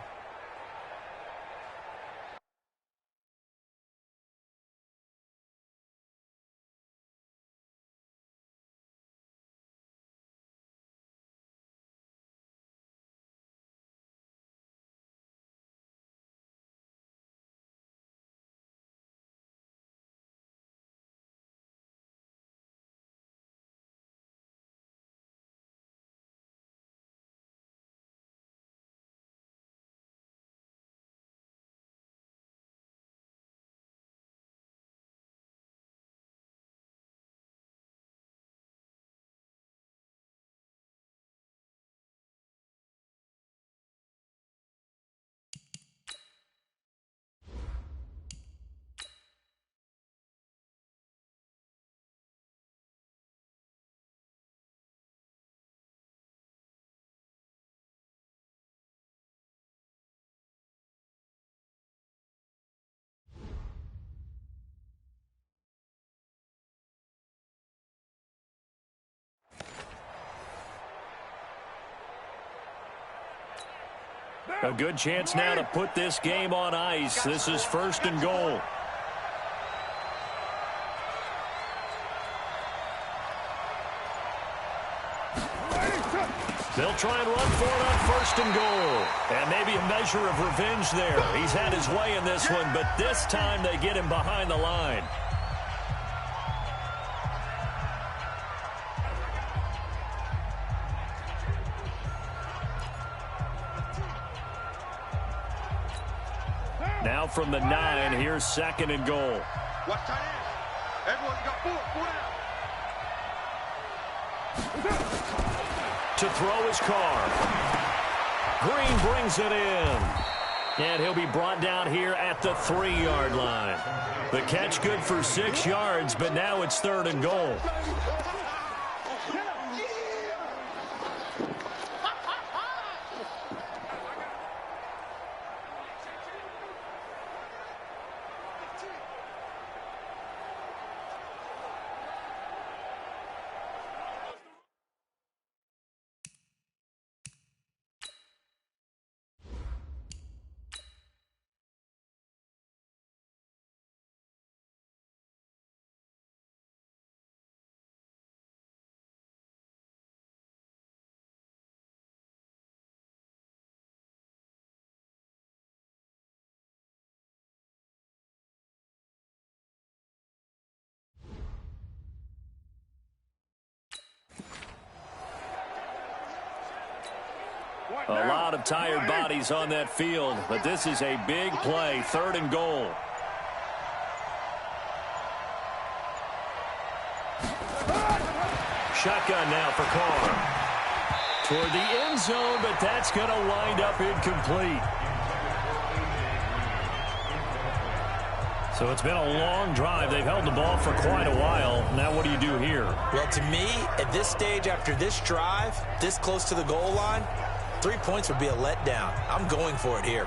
A good chance now to put this game on ice. This is first and goal. They'll try and run for it on first and goal. And maybe a measure of revenge there. He's had his way in this one, but this time they get him behind the line. Now from the 9, here's second and goal. Watch tight end. Everyone's got four down. To throw his car. Green brings it in. And he'll be brought down here at the 3-yard line. The catch good for 6 yards, but now it's third and goal. A lot of tired bodies on that field, but this is a big play, third and goal. Shotgun now for Carr. Toward the end zone, but that's going to wind up incomplete. So it's been a long drive. They've held the ball for quite a while. Now what do you do here? Well, to me, at this stage, after this drive, this close to the goal line, 3 points would be a letdown. I'm going for it here.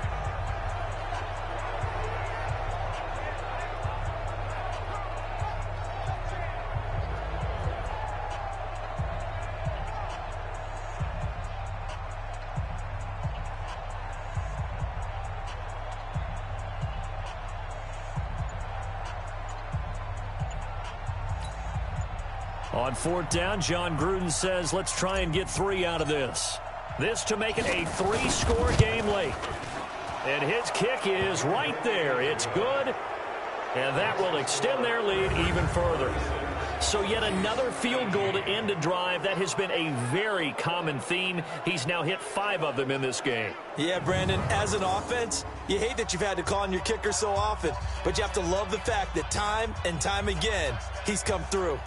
On fourth down, John Gruden says, let's try and get 3 out of this. This to make it a 3-score game late. And his kick is right there. It's good. And that will extend their lead even further. So yet another field goal to end a drive. That has been a very common theme. He's now hit 5 of them in this game. Yeah, Brandon, as an offense, you hate that you've had to call on your kicker so often, but you have to love the fact that time and time again, he's come through.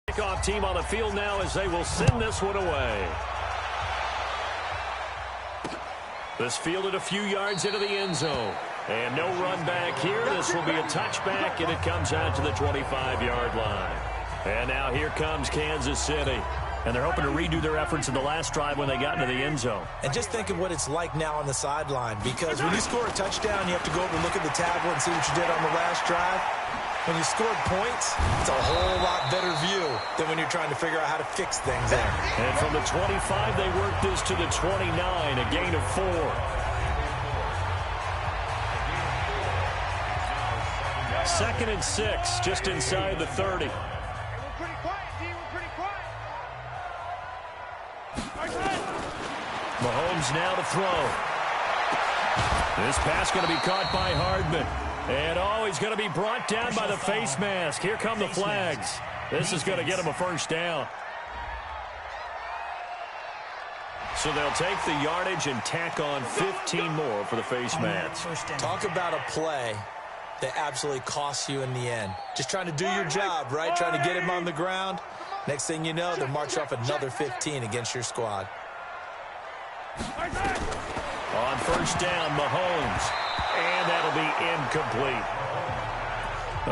Kickoff team on the field now as they will send this one away. This fielded a few yards into the end zone. And no run back here. This will be a touchback, and it comes out to the 25-yard line. And now here comes Kansas City. And they're hoping to redo their efforts in the last drive when they got into the end zone. And just think of what it's like now on the sideline, because when you score a touchdown, you have to go over and look at the tablet and see what you did on the last drive. When you scored points, it's a whole lot better view than when you're trying to figure out how to fix things there. And from the 25, they work this to the 29, a gain of 4. Second and 6, just inside the 30. We're pretty quiet, D. We're pretty quiet. Mahomes now to throw. This pass going to be caught by Hardman. And, oh, he's going to be brought down by the face mask. Here come the flags. This is going to get him a first down. So they'll take the yardage and tack on 15 more for the face mask. Talk about a play that absolutely costs you in the end. Just trying to do your job, right? Trying to get him on the ground. Next thing you know, they'll march off another 15 against your squad. On first down, Mahomes. And that'll be incomplete.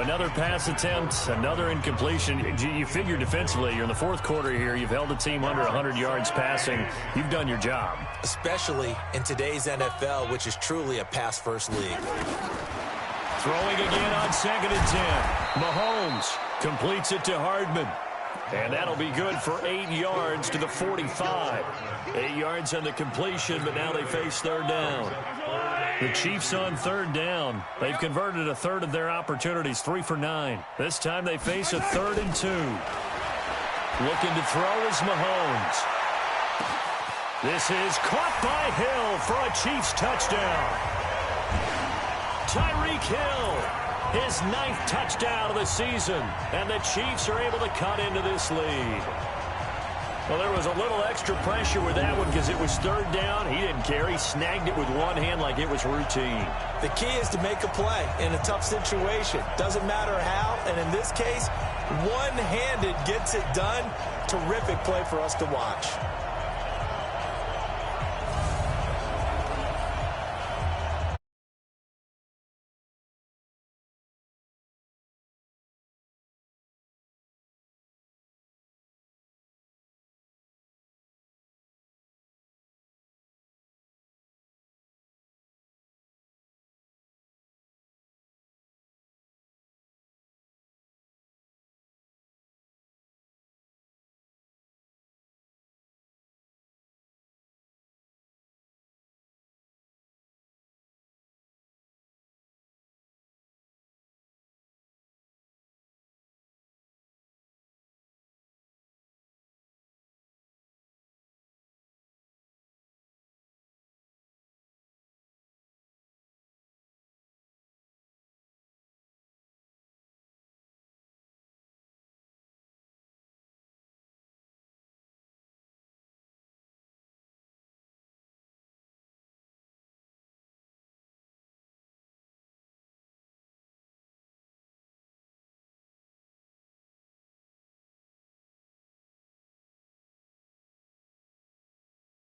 Another pass attempt, another incompletion. You figure defensively, you're in the fourth quarter here. You've held a team under 100 yards passing. You've done your job. Especially in today's NFL, which is truly a pass-first league. Throwing again on 2nd and 10. Mahomes completes it to Hardman. And that'll be good for 8 yards to the 45. 8 yards on the completion, but now they face third down. The Chiefs on third down. They've converted a third of their opportunities, 3 for 9. This time they face a 3rd and 2. Looking to throw is Mahomes. This is caught by Hill for a Chiefs touchdown. Tyreek Hill, his 9th touchdown of the season, and the Chiefs are able to cut into this lead. Well, there was a little extra pressure with that one because it was third down. He didn't care. He snagged it with one hand like it was routine. The key is to make a play in a tough situation. Doesn't matter how, and in this case, one-handed gets it done. Terrific play for us to watch.